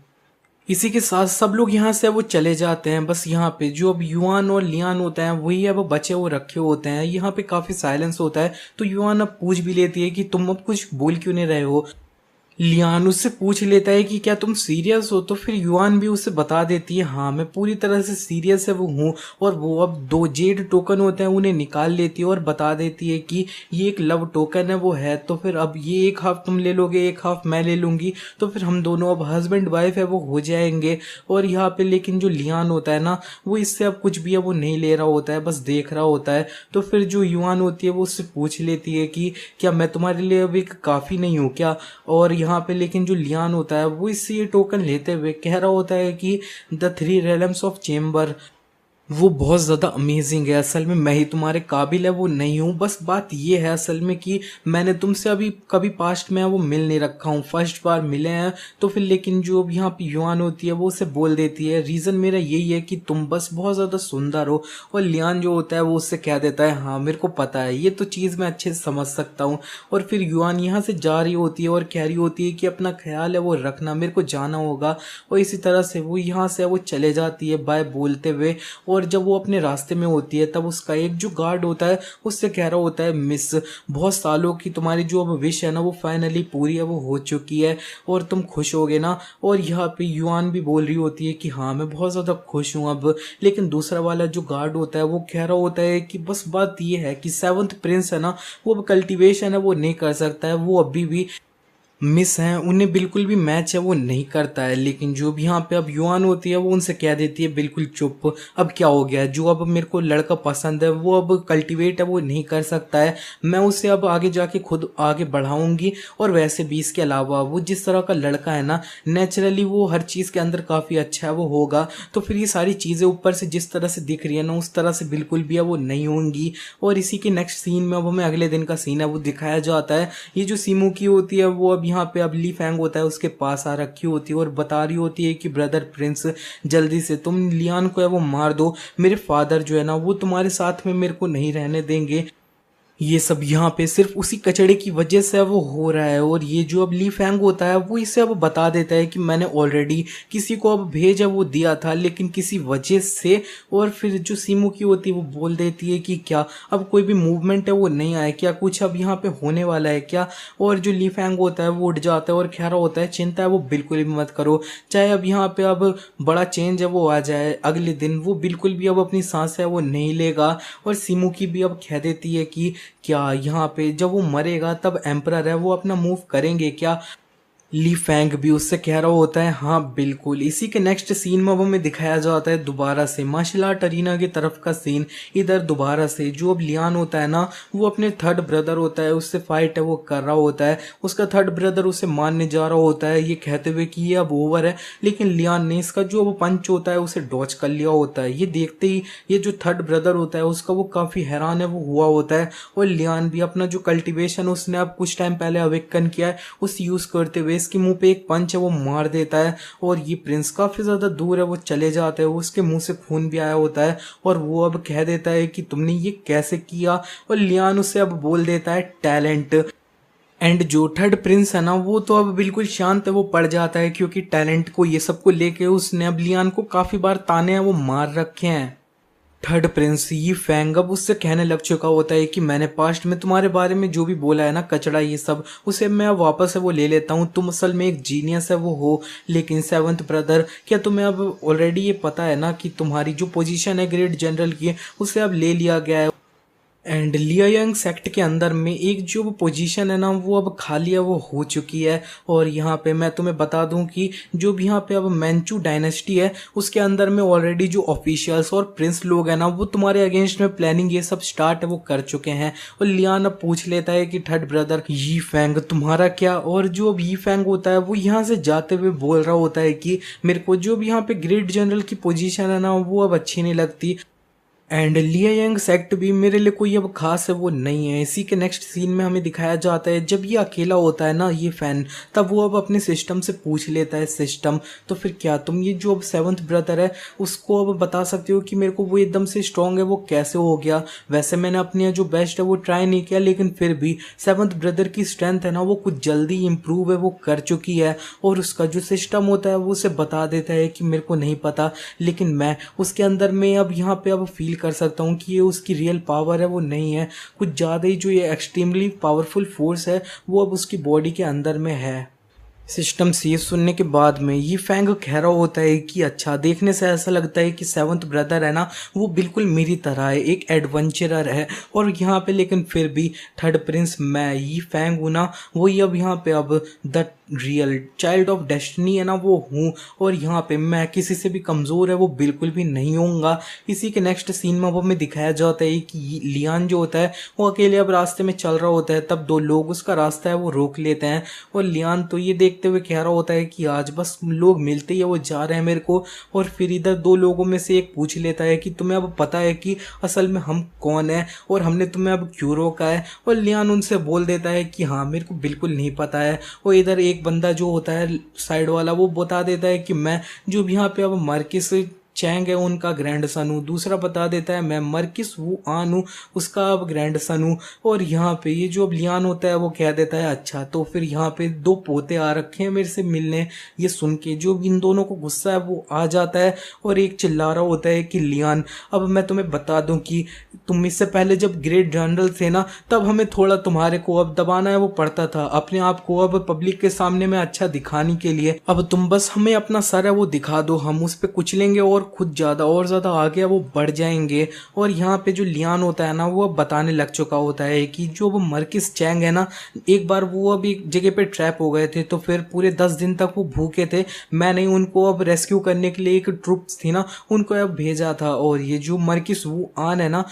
इसी के साथ सब लोग यहाँ से वो चले जाते हैं, बस यहाँ पे जो अब युआन और लियान होता है वही अब बचे वो रखे होते हैं। यहाँ पे काफी साइलेंस होता है, तो युआन अब पूछ भी लेती है कि तुम अब कुछ बोल क्यों नहीं रहे हो। लियान उससे पूछ लेता है कि क्या तुम सीरियस हो, तो फिर युआन भी उसे बता देती है हाँ मैं पूरी तरह से सीरियस है वो हूँ। और वो अब 2 जेड टोकन होते हैं उन्हें निकाल लेती है और बता देती है कि ये एक लव टोकन है वो है, तो फिर अब ये एक हाफ तुम ले लोगे एक हाफ मैं ले लूंगी, तो फिर हम दोनों अब हस्बैंड वाइफ है वो हो जाएंगे। और यहाँ पे लेकिन जो लियान होता है ना वो इससे अब कुछ भी है वो नहीं ले रहा होता है, बस देख रहा होता है। तो फिर जो युआन होती है वो उससे पूछ लेती है कि क्या मैं तुम्हारे लिए अब एक काफ़ी नहीं हूँ क्या? और यहाँ पे लेकिन जो लियान होता है वो इससे ये टोकन लेते हुए कह रहा होता है कि द 3 रेलम्स ऑफ चेम्बर वो बहुत ज़्यादा अमेजिंग है, असल में मैं ही तुम्हारे काबिल है वो नहीं हूँ। बस बात ये है असल में कि मैंने तुमसे अभी कभी पास्ट में वो मिल नहीं रखा हूँ, फर्स्ट बार मिले हैं। तो फिर लेकिन जो अब यहाँ पे युआन होती है वो उसे बोल देती है रीज़न मेरा यही है कि तुम बस बहुत ज़्यादा सुंदर हो। और लियान जो होता है वो उससे कह देता है हाँ मेरे को पता है, ये तो चीज़ मैं अच्छे से समझ सकता हूँ। और फिर युआन यहाँ से जा रही होती है और कह रही होती है कि अपना ख्याल है वो रखना, मेरे को जाना होगा। और इसी तरह से वो यहाँ से वो चले जाती है बाय बोलते हुए। और जब वो अपने रास्ते में होती है तब उसका एक जो गार्ड होता है उससे कह रहा होता है मिस बहुत सालों की तुम्हारी जो अब विश है ना वो फाइनली पूरी है वो हो चुकी है और तुम खुश होगे ना। और यहाँ पे युआन भी बोल रही होती है कि हाँ मैं बहुत ज़्यादा खुश हूँ अब। लेकिन दूसरा वाला जो गार्ड होता है वो कह रहा होता है कि बस बात ये है कि सेवंथ प्रिंस है ना वो अब कल्टीवेशन है वो नहीं कर सकता है, वो अभी भी मिस हैं उन्हें बिल्कुल भी मैच है वो नहीं करता है। लेकिन जो भी यहाँ पे अब युआन होती है वो उनसे कह देती है बिल्कुल चुप, अब क्या हो गया, जो अब मेरे को लड़का पसंद है वो अब कल्टीवेट है वो नहीं कर सकता है, मैं उसे अब आगे जाके खुद आगे बढ़ाऊंगी। और वैसे भी इसके अलावा वो जिस तरह का लड़का है ना नेचुरली वो हर चीज़ के अंदर काफ़ी अच्छा है वो होगा, तो फिर ये सारी चीज़ें ऊपर से जिस तरह से दिख रही है ना उस तरह से बिल्कुल भी है वो नहीं होंगी। और इसी के नेक्स्ट सीन में अब हमें अगले दिन का सीन है वो दिखाया जाता है। ये जो सीमू की होती है वो अब यहाँ पे अब ली फैंग होता है उसके पास आ रखी होती है और बता रही होती है कि ब्रदर प्रिंस जल्दी से तुम लियान को है वो मार दो, मेरे फादर जो है ना वो तुम्हारे साथ में मेरे को नहीं रहने देंगे। ये सब यहाँ पे सिर्फ उसी कचड़े की वजह से वो हो रहा है। और ये जो अब ली फैंग होता है वो इसे अब बता देता है कि मैंने ऑलरेडी किसी को अब भेज है वो दिया था लेकिन किसी वजह से। और फिर जो सीमू की होती है वो बोल देती है कि क्या अब कोई भी मूवमेंट है वो नहीं आया क्या, कुछ अब यहाँ पे होने वाला है क्या। और जो ली फैंग होता है वो उठ जाता है और कह रहा होता है चिंता है वो बिल्कुल भी मत करो, चाहे अब यहाँ पे अब बड़ा चेंज है वो आ जाए अगले दिन, वो बिल्कुल भी अब अपनी सांस है वो नहीं लेगा। और सीमू की भी अब कह देती है कि क्या यहाँ पे जब वो मरेगा तब एम्परर है वो अपना मूव करेंगे क्या। ली फैंग भी उससे कह रहा होता है हाँ बिल्कुल। इसी के नेक्स्ट सीन में अब हमें दिखाया जाता है दोबारा से मार्शल आर्ट अरीना की तरफ का सीन। इधर दोबारा से जो अब लियान होता है ना, वो अपने थर्ड ब्रदर होता है उससे फाइट है वो कर रहा होता है। उसका थर्ड ब्रदर उसे मारने जा रहा होता है ये कहते हुए कि ये अब ओवर है, लेकिन लियान ने इसका जो वो पंच होता है उसे डॉच कर लिया होता है। ये देखते ही ये जो थर्ड ब्रदर होता है उसका वो काफी हैरान है वो हुआ होता है। और लियान भी अपना जो कल्टीवेशन उसने अब कुछ टाइम पहले अवेकन किया है उस यूज करते हुए इसके मुंह पे एक पंच है वो मार देता है। और ये प्रिंस काफी ज्यादा दूर है वो चले जाते हैं, उसके मुंह से खून भी आया होता है और वो अब कह देता है कि तुमने ये कैसे किया। और लियान उसे अब बोल देता है टैलेंट। एंड जो थर्ड प्रिंस है ना वो तो अब बिल्कुल शांत है वो पड़ जाता है, क्योंकि टैलेंट को ये सब को लेके उसने अब लियान को काफी बार ताने हैं वो मार रखे हैं। थर्ड प्रिंस यी फैंग अब उससे कहने लग चुका होता है कि मैंने पास्ट में तुम्हारे बारे में जो भी बोला है ना कचड़ा ये सब, उसे मैं अब वापस है वो ले लेता हूँ। तुम असल में एक जीनियस है वो हो, लेकिन सेवंथ ब्रदर क्या तुम्हें अब ऑलरेडी ये पता है ना कि तुम्हारी जो पोजीशन है ग्रेट जनरल की उसे अब ले लिया गया है। एंड लियांग सेक्ट के अंदर में एक जो पोजीशन है ना वो अब खाली है वो हो चुकी है। और यहाँ पे मैं तुम्हें बता दूं कि जो भी यहाँ पे अब मैंचू डायनेस्टी है उसके अंदर में ऑलरेडी जो ऑफिशियल्स और प्रिंस लोग हैं ना वो तुम्हारे अगेंस्ट में प्लानिंग ये सब स्टार्ट है वो कर चुके हैं। और लियान अब पूछ लेता है कि थर्ड ब्रदर यी फैंग तुम्हारा क्या। और जो अब यी फैंग होता है वो यहाँ से जाते हुए बोल रहा होता है कि मेरे को जो भी यहाँ पे ग्रेट जनरल की पोजीशन है ना वो अब अच्छी नहीं लगती। एंड लियांग सेक्ट भी मेरे लिए कोई अब खास है वो नहीं है। इसी के नेक्स्ट सीन में हमें दिखाया जाता है जब ये अकेला होता है ना ये फैन, तब वो अब अपने सिस्टम से पूछ लेता है सिस्टम तो फिर क्या तुम ये जो अब सेवंथ ब्रदर है उसको अब बता सकते हो कि मेरे को वो एकदम से स्ट्रांग है वो कैसे हो गया। वैसे मैंने अपनी जो बेस्ट है वो ट्राई नहीं किया, लेकिन फिर भी सेवंथ ब्रदर की स्ट्रेंथ है ना वो कुछ जल्दी इंप्रूव है वो कर चुकी है। और उसका जो सिस्टम होता है वो उसे बता देता है कि मेरे को नहीं पता, लेकिन मैं उसके अंदर में अब यहाँ पे अब फील कर सकता हूँ कि ये उसकी रियल पावर है वो नहीं है, कुछ ज़्यादा ही जो ये एक्सट्रीमली पावरफुल फोर्स है वो अब उसकी बॉडी के अंदर में है। सिस्टम से सुनने के बाद में ये फैंग कह रहा होता है कि अच्छा, देखने से ऐसा लगता है कि सेवंथ ब्रदर है ना वो बिल्कुल मेरी तरह है, एक एडवेंचरर है। और यहाँ पे लेकिन फिर भी थर्ड प्रिंस मैं ये फैंग हूँ ना वही अब यहाँ पे अब the real child of destiny है ना वो हूँ। और यहाँ पे मैं किसी से भी कमज़ोर है वो बिल्कुल भी नहीं होऊंगा। इसी के नेक्स्ट सीन में अब हमें दिखाया जाता है कि लियान जो होता है वो अकेले अब रास्ते में चल रहा होता है, तब दो लोग उसका रास्ता है वो रोक लेते हैं। और लियान तो ये देखते हुए कह रहा होता है कि आज बस लोग मिलते ही वो जा रहे हैं मेरे को। और फिर इधर दो लोगों में से एक पूछ लेता है कि तुम्हें अब पता है कि असल में हम कौन है और हमने तुम्हें अब क्यों रोका है। और लियान उनसे बोल देता है कि हाँ मेरे को बिल्कुल नहीं पता है। और इधर एक बंदा जो होता है साइड वाला वो बता देता है कि मैं जो भी यहाँ पे अब मार्किस चैंग है उनका ग्रैंडसन हूँ। दूसरा बता देता है मैं मर्किस वू आन हूँ उसका अब ग्रैंडसन हूँ। और यहाँ पे ये जो अब लियान होता है वो कह देता है अच्छा तो फिर यहाँ पे दो पोते आ रखे हैं मेरे से मिलने। ये सुन के जो इन दोनों को गुस्सा है वो आ जाता है और एक चिल्ला रहा होता है कि लियान अब मैं तुम्हें बता दूं कि तुम इससे पहले जब ग्रेट जनरल थे ना तब हमें थोड़ा तुम्हारे को अब दबाना है वो पड़ता था अपने आप को अब पब्लिक के सामने में अच्छा दिखाने के लिए। अब तुम बस हमें अपना सर है वो दिखा दो, हम उस पर कुचलेंगे और खुद ज्यादा और ज्यादा आगे वो बढ़ जाएंगे। और यहाँ पे जो लियान होता है ना वो अब बताने लग चुका होता है कि जो वो मर्किस चैंग है ना एक बार वो अब एक जगह पे ट्रैप हो गए थे तो फिर पूरे 10 दिन तक वो भूखे थे। मैंने उनको अब रेस्क्यू करने के लिए एक ट्रुप्स थी ना उनको अब भेजा था। और ये जो मर्किस वू आन है ना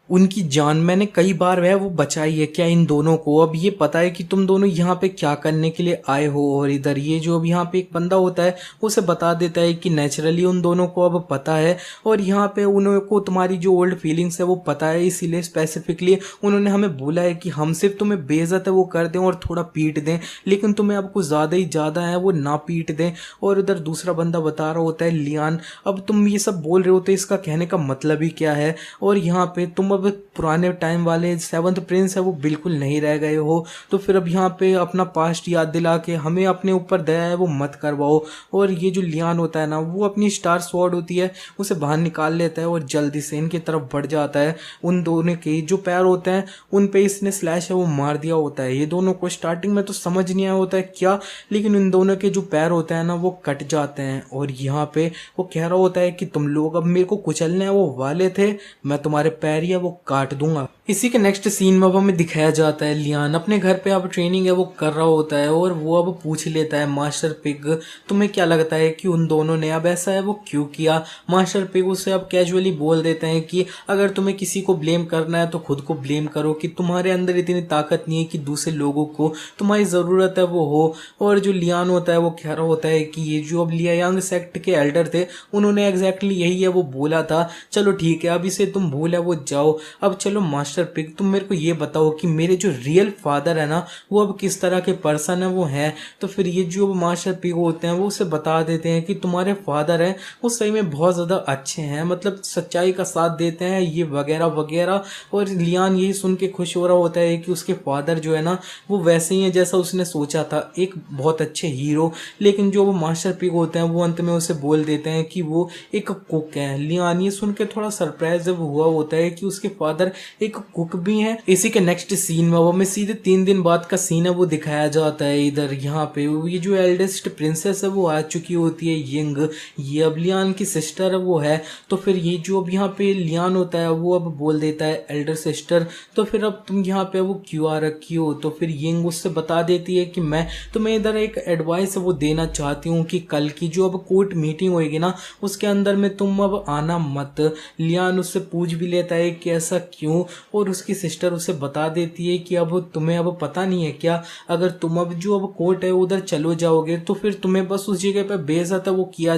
उनकी जान मैंने कई बार वह वो बचाई है। क्या इन दोनों को अब ये पता है कि तुम दोनों यहाँ पे क्या करने के लिए आए हो। और इधर ये जो अब यहाँ पे एक बंदा होता है उसे बता देता है कि नेचुरली उन दोनों को अब पता है और यहाँ पे उनको तुम्हारी जो ओल्ड फीलिंग्स है वो पता है, इसीलिए स्पेसिफिकली उन्होंने हमें बोला है कि हम सिर्फ तुम्हें बेइज्जत है वो कर दें और थोड़ा पीट दें, लेकिन तुम्हें अब कुछ ज़्यादा ही ज़्यादा है वो ना पीट दें। और उधर दूसरा बंदा बता रहा होता है लियान अब तुम ये सब बोल रहे हो तो इसका कहने का मतलब ही क्या है। और यहाँ पे तुम अब पुराने टाइम वाले सेवंथ प्रिंस है वो बिल्कुल नहीं रह गए हो, तो फिर अब यहाँ पे अपना पास्ट याद दिला के हमें अपने ऊपर दया है वो मत करवाओ। और ये जो लियान होता है ना वो अपनी स्टार स्वॉर्ड होती है उसे बाहर निकाल लेता है और जल्दी से इनकी तरफ बढ़ जाता है। उन दोनों के जो पैर होते हैं उन पे इसने स्लैश है वो मार दिया होता है। ये दोनों को स्टार्टिंग में तो समझ नहीं आया होता है क्या, लेकिन इन दोनों के जो पैर होते हैं ना वो कट जाते हैं। और यहाँ पे वो कह रहा होता है कि तुम लोग अब मेरे को कुचलने वो वाले थे, मैं तुम्हारे पैर ही है वो काट दूंगा। इसी के नेक्स्ट सीन में अब हमें दिखाया जाता है लियान अपने घर पे अब ट्रेनिंग है वो कर रहा होता है और वो अब पूछ लेता है मास्टर पिग, तुम्हें क्या लगता है कि उन दोनों ने अब ऐसा है वो क्यों किया। मास्टर पिग उसे अब कैजुअली बोल देते हैं कि अगर तुम्हें किसी को ब्लेम करना है तो खुद को ब्लेम करो, कि तुम्हारे अंदर इतनी ताकत नहीं है कि दूसरे लोगों को तुम्हारी ज़रूरत है वो हो। और जो लियान होता है वो कह रहा होता है कि ये जो अब लियांग सेक्ट के एल्डर थे उन्होंने एग्जैक्टली यही है वो बोला था, चलो ठीक है अब इसे तुम भूल है वो जाओ। अब चलो मास्टर पिग तुम मेरे को ये बताओ कि मेरे जो रियल फादर है ना वो अब किस तरह के पर्सन है वो है। तो फिर ये जो मास्टर पिग होते हैं वो उसे बता देते हैं कि तुम्हारे फादर हैं वो सही में बहुत ज़्यादा अच्छे हैं, मतलब सच्चाई का साथ देते हैं ये वगैरह वगैरह। और लियान यही सुन के खुश हो रहा होता है कि उसके फादर जो है ना वो वैसे ही है जैसा उसने सोचा था, एक बहुत अच्छे हीरो। लेकिन जो वो मास्टर पिग होते हैं वो अंत में उसे बोल देते हैं कि वो एक कुक है। लियान ये सुन के थोड़ा सरप्राइज जब हुआ होता है कि उसके फादर एक कुक भी हैं। इसी के नेक्स्ट सीन में वो हमें सीधे 3 दिन बाद का सीन है वो दिखाया जाता है। इधर यहाँ पे ये जो एल्डेस्ट प्रिंसेस है वो आ चुकी होती है यंग, ये अब लियान की सिस्टर है वो है। तो फिर ये जो अब यहाँ पे लियान होता है वो अब बोल देता है एल्डर सिस्टर तो फिर अब तुम यहाँ पे वो क्यों आ रखी हो। तो फिर यंग उससे बता देती है कि मैं तुम्हें इधर एक एडवाइस वो देना चाहती हूँ कि कल की जो अब कोर्ट मीटिंग होएगी ना उसके अंदर में तुम अब आना मत। लियान उससे पूछ भी लेता है कि ऐसा क्यों, और उसकी सिस्टर उसे बता देती है कि अब तुम्हें अब पता नहीं है क्या, अगर तुम अब जो अब कोर्ट है उधर चलो जाओगे तो फिर तुम्हें बस उस जगह पे बेइज्जत है वो किया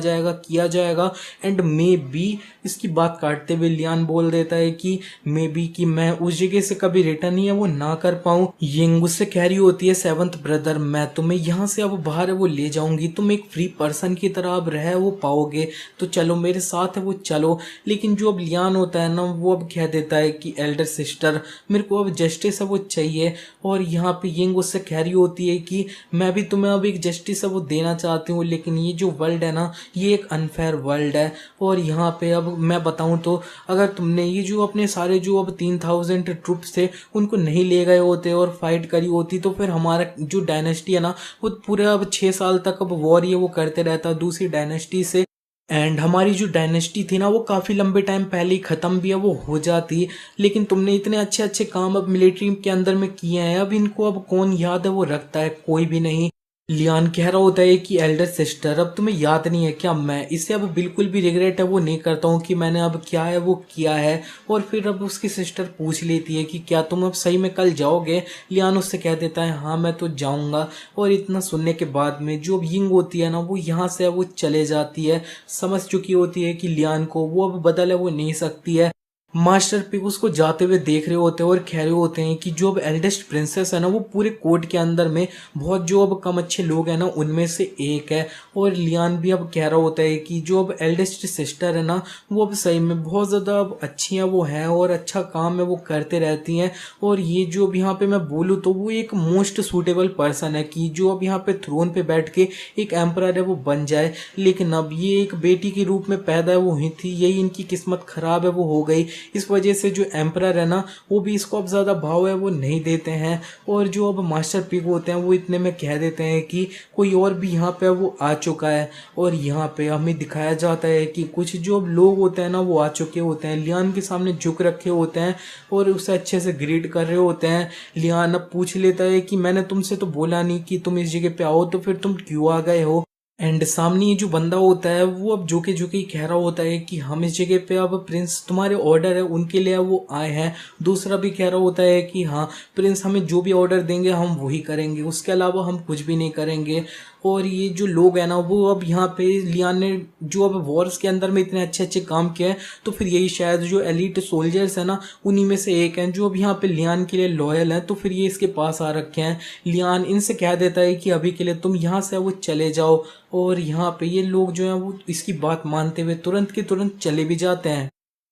जाएगा। एंड मे बी इसकी बात काटते हुए लियान बोल देता है कि मे बी कि मैं उस जगह से कभी रिटर्न ही है वो ना कर पाऊँ। यंग उससे कह रही होती है सेवंथ ब्रदर मैं तुम्हें यहाँ से अब बाहर है वो ले जाऊंगी, तुम एक फ्री पर्सन की तरह अब रह वो पाओगे, तो चलो मेरे साथ है वो चलो। लेकिन जो अब लियान होता है ना वो अब कह देता है कि एल्डर सिस्टर मेरे को अब जस्टिस है वो चाहिए। और यहाँ पे यंग उससे कह रही होती है कि मैं भी तुम्हें अब एक जस्टिस है वो देना चाहती हूँ, लेकिन ये जो वर्ल्ड है ना ये एक अनफेयर वर्ल्ड है। और यहाँ पे अब मैं बताऊँ तो अगर तुमने ये जो अपने सारे जो अब 3000 ट्रूप्स थे उनको नहीं ले गए होते और फाइट करी होती तो फिर हमारा जो डायनेस्टी है ना वो पूरा अब 6 साल तक अब वॉर ये वो करते रहता दूसरी डायनेस्टी से। एंड हमारी जो डायनेस्टी थी ना वो काफ़ी लंबे टाइम पहले ही ख़त्म भी है वो हो जाती। लेकिन तुमने इतने अच्छे अच्छे काम अब मिलिट्री के अंदर में किए हैं, अब इनको अब कौन याद है वो रखता है, कोई भी नहीं। लियान कह रहा होता है कि एल्डर सिस्टर अब तुम्हें याद नहीं है क्या, मैं इसे अब बिल्कुल भी रिग्रेट है वो नहीं करता हूँ कि मैंने अब क्या है वो किया है। और फिर अब उसकी सिस्टर पूछ लेती है कि क्या तुम अब सही में कल जाओगे। लियान उससे कह देता है हाँ मैं तो जाऊँगा। और इतना सुनने के बाद में जो अब यिंग होती है ना वो यहाँ से वो चले जाती है, समझ चुकी होती है कि लियान को वो अब बदल है वो नहीं सकती है। मास्टर पिग उसको जाते हुए देख रहे होते हैं और कह रहे होते हैं कि जो अब एल्डेस्ट प्रिंसेस है ना वो पूरे कोर्ट के अंदर में बहुत जो अब कम अच्छे लोग हैं ना उनमें से एक है। और लियान भी अब कह रहा होता है कि जो अब एल्डेस्ट सिस्टर है ना वो अब सही में बहुत ज़्यादा अब अच्छी हैं वो हैं और अच्छा काम है वो करते रहती हैं। और ये जो अब यहाँ पे मैं बोलूँ तो वो एक मोस्ट सूटेबल पर्सन है कि जो अब यहाँ पे थ्रोन पे बैठ के एक एम्परर है वो बन जाए। लेकिन अब ये एक बेटी के रूप में पैदा वो हुई थी, यही इनकी किस्मत खराब है वो हो गई। इस वजह से जो एम्परर है ना वो भी इसको अब ज़्यादा भाव है वो नहीं देते हैं। और जो अब मास्टर पिग होते हैं वो इतने में कह देते हैं कि कोई और भी यहाँ पे वो आ चुका है। और यहाँ पे हमें दिखाया जाता है कि कुछ जो लोग होते हैं ना वो आ चुके होते हैं, लियान के सामने झुक रखे होते हैं और उसे अच्छे से ग्रीट कर रहे होते हैं। लियान अब पूछ लेता है कि मैंने तुमसे तो बोला नहीं कि तुम इस जगह पे आओ, तो फिर तुम क्यों आ गए हो। एंड सामने ये जो बंदा होता है वो अब झुके झुके कह रहा होता है कि हम इस जगह पे अब प्रिंस तुम्हारे ऑर्डर है उनके लिए वो आए हैं। दूसरा भी कह रहा होता है कि हाँ प्रिंस हमें जो भी ऑर्डर देंगे हम वही करेंगे, उसके अलावा हम कुछ भी नहीं करेंगे। और ये जो लोग हैं ना वो अब यहाँ पे लियान ने जो अब वॉर्स के अंदर में इतने अच्छे अच्छे काम किए हैं तो फिर यही शायद जो एलिट सोल्जर्स हैं ना उन्हीं में से एक हैं जो अब यहाँ पे लियान के लिए लॉयल हैं, तो फिर ये इसके पास आ रखे हैं। लियान इनसे कह देता है कि अभी के लिए तुम यहाँ से वो चले जाओ। और यहाँ पे ये लोग जो हैं वो इसकी बात मानते हुए तुरंत के तुरंत चले भी जाते हैं।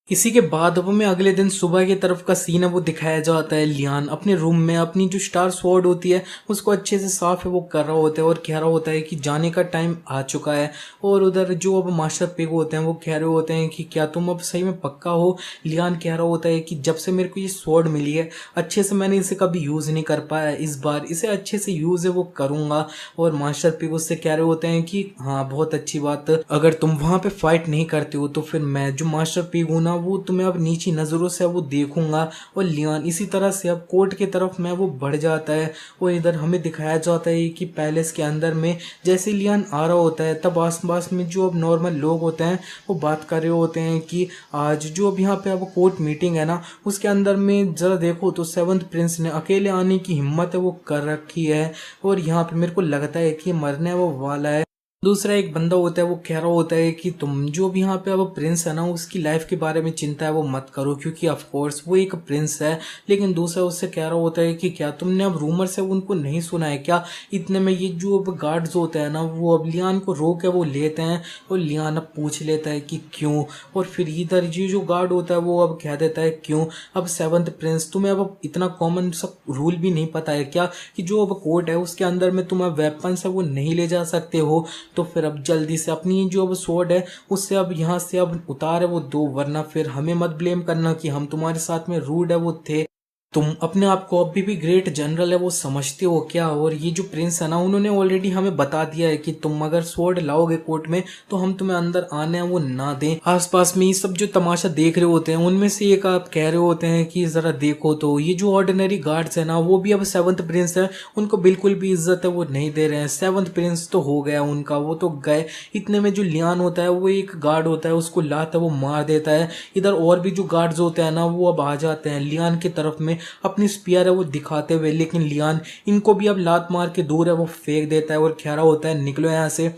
इसी के बाद अब हमें अगले दिन सुबह की तरफ का सीन है वो दिखाया जाता है। लियान अपने रूम में अपनी जो स्टार स्वॉर्ड होती है उसको अच्छे से साफ है वो कर रहा होता है और कह रहा होता है कि जाने का टाइम आ चुका है। और उधर जो अब मास्टर पिग होते हैं वो कह रहे होते हैं कि क्या तुम अब सही में पक्का हो। लियान कह रहा होता है कि जब से मेरे को ये स्वॉर्ड मिली है अच्छे से मैंने इसे कभी यूज़ नहीं कर पाया, इस बार इसे अच्छे से यूज़ है वो करूँगा। और मास्टर पिग उससे कह रहे होते हैं कि हाँ बहुत अच्छी बात, अगर तुम वहाँ पे फाइट नहीं करते हो तो फिर मैं जो मास्टर पिग हूँ ना ना वो तुम्हें अब नीची नज़रों से वो देखूंगा। और लियान इसी तरह से अब कोर्ट की तरफ में वो बढ़ जाता है। और इधर हमें दिखाया जाता है कि पैलेस के अंदर में जैसे लियान आ रहा होता है तब आसपास में जो अब नॉर्मल लोग होते हैं वो बात कर रहे होते हैं कि आज जो अब यहाँ पे अब कोर्ट मीटिंग है ना उसके अंदर में जरा देखो तो सेवंथ प्रिंस ने अकेले आने की हिम्मत है वो कर रखी है। और यहाँ पे मेरे को लगता है कि मरने वो वाला है। दूसरा एक बंदा होता है वो कह रहा होता है कि तुम जो भी यहाँ पे अब प्रिंस है ना उसकी लाइफ के बारे में चिंता है वो मत करो क्योंकि ऑफ कोर्स वो एक प्रिंस है। लेकिन दूसरा उससे कह रहा होता है कि क्या तुमने अब रूमर से उनको नहीं सुना है क्या। इतने में ये जो अब गार्ड्स होते हैं ना वो अब लियान को रोक के वो लेते हैं। और लियान अब पूछ लेता है कि क्यों। और फिर इधर ये जो गार्ड होता है वो अब कह देता है क्यों। अब सेवंथ प्रिंस तुम्हें अब इतना कॉमन सा रूल भी नहीं पता है क्या कि जो अब कोर्ट है उसके अंदर में तुम अब वेपन से वो नहीं ले जा सकते हो। तो फिर अब जल्दी से अपनी जो अब स्वॉर्ड है उससे अब यहाँ से अब उतारे वो दो, वरना फिर हमें मत ब्लेम करना कि हम तुम्हारे साथ में रूड है वो थे। तुम अपने आप को अभी भी ग्रेट जनरल है वो समझते हो क्या। और ये जो प्रिंस है ना उन्होंने ऑलरेडी हमें बता दिया है कि तुम अगर स्वॉर्ड लाओगे कोर्ट में तो हम तुम्हें अंदर आने वो ना दें। आसपास में ये सब जो तमाशा देख रहे होते हैं उनमें से एक आप कह रहे होते हैं कि जरा देखो तो ये जो ऑर्डिनरी गार्ड्स है ना वो भी अब सेवंथ प्रिंस है उनको बिल्कुल भी इज्जत है वो नहीं दे रहे हैं। सेवंथ प्रिंस तो हो गया उनका, वो तो गए। इतने में जो लियान होता है वो एक गार्ड होता है उसको लाता है वो मार देता है। इधर और भी जो गार्ड्स होते हैं ना वो अब आ जाते हैं लियान की तरफ में अपनी स्पीयर है वो दिखाते हुए। लेकिन लियान इनको भी अब लात मार के दूर है वो फेंक देता है और कह रहा होता है निकलो यहाँ से।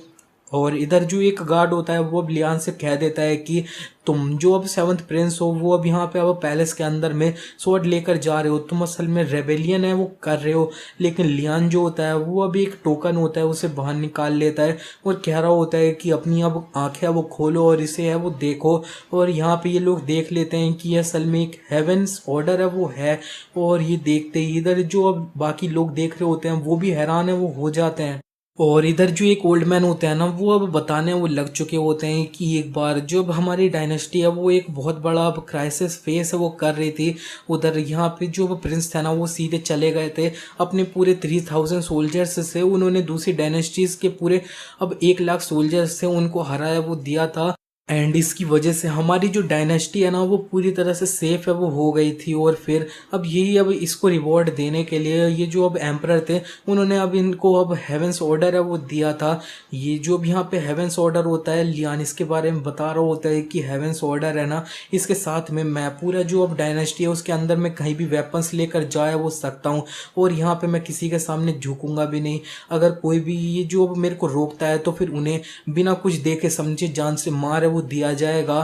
और इधर जो एक गार्ड होता है वो अब लियान से कह देता है कि तुम जो अब सेवंथ प्रिंस हो वो अब यहाँ पे अब पैलेस के अंदर में स्वॉर्ड लेकर जा रहे हो, तुम असल में रेबेलियन है वो कर रहे हो। लेकिन लियान जो होता है वो अभी एक टोकन होता है उसे बाहर निकाल लेता है और कह रहा होता है कि अपनी अब आंखें वो खोलो और इसे है वो देखो। और यहाँ पे ये लोग देख लेते हैं कि ये असल में एक हेवेंस ऑर्डर है वो है। और ये देखते ही इधर जो अब बाकी लोग देख रहे होते हैं वो भी हैरान है वो हो जाते हैं। और इधर जो एक ओल्ड मैन होते हैं ना वो अब बताने वो लग चुके होते हैं कि एक बार जब हमारी डायनेस्टी है वो एक बहुत बड़ा अब क्राइसिस फेस है वो कर रही थी। उधर यहाँ पे जो प्रिंस था ना वो सीधे चले गए थे अपने पूरे 3000 सोल्जर्स से। उन्होंने दूसरी डायनेस्टीज के पूरे अब 1 लाख सोल्जर्स से उनको हराया वो दिया था। एंड इसकी वजह से हमारी जो डायनेस्टी है ना वो पूरी तरह से सेफ है वो हो गई थी। और फिर अब यही अब इसको रिवॉर्ड देने के लिए ये जो अब एम्परर थे उन्होंने अब इनको अब हेवेंस ऑर्डर है वो दिया था। ये जो अब यहाँ पे हेवेंस ऑर्डर होता है लियान इसके बारे में बता रहा होता है कि हेवेंस ऑर्डर है ना इसके साथ में मैं पूरा जो अब डायनेस्टी है उसके अंदर में कहीं भी वेपन्स लेकर जाया वो सकता हूँ। और यहाँ पे मैं किसी के सामने झुकूंगा भी नहीं। अगर कोई भी ये जो अब मेरे को रोकता है तो फिर उन्हें बिना कुछ देखे समझे जान से मार वो दिया जाएगा।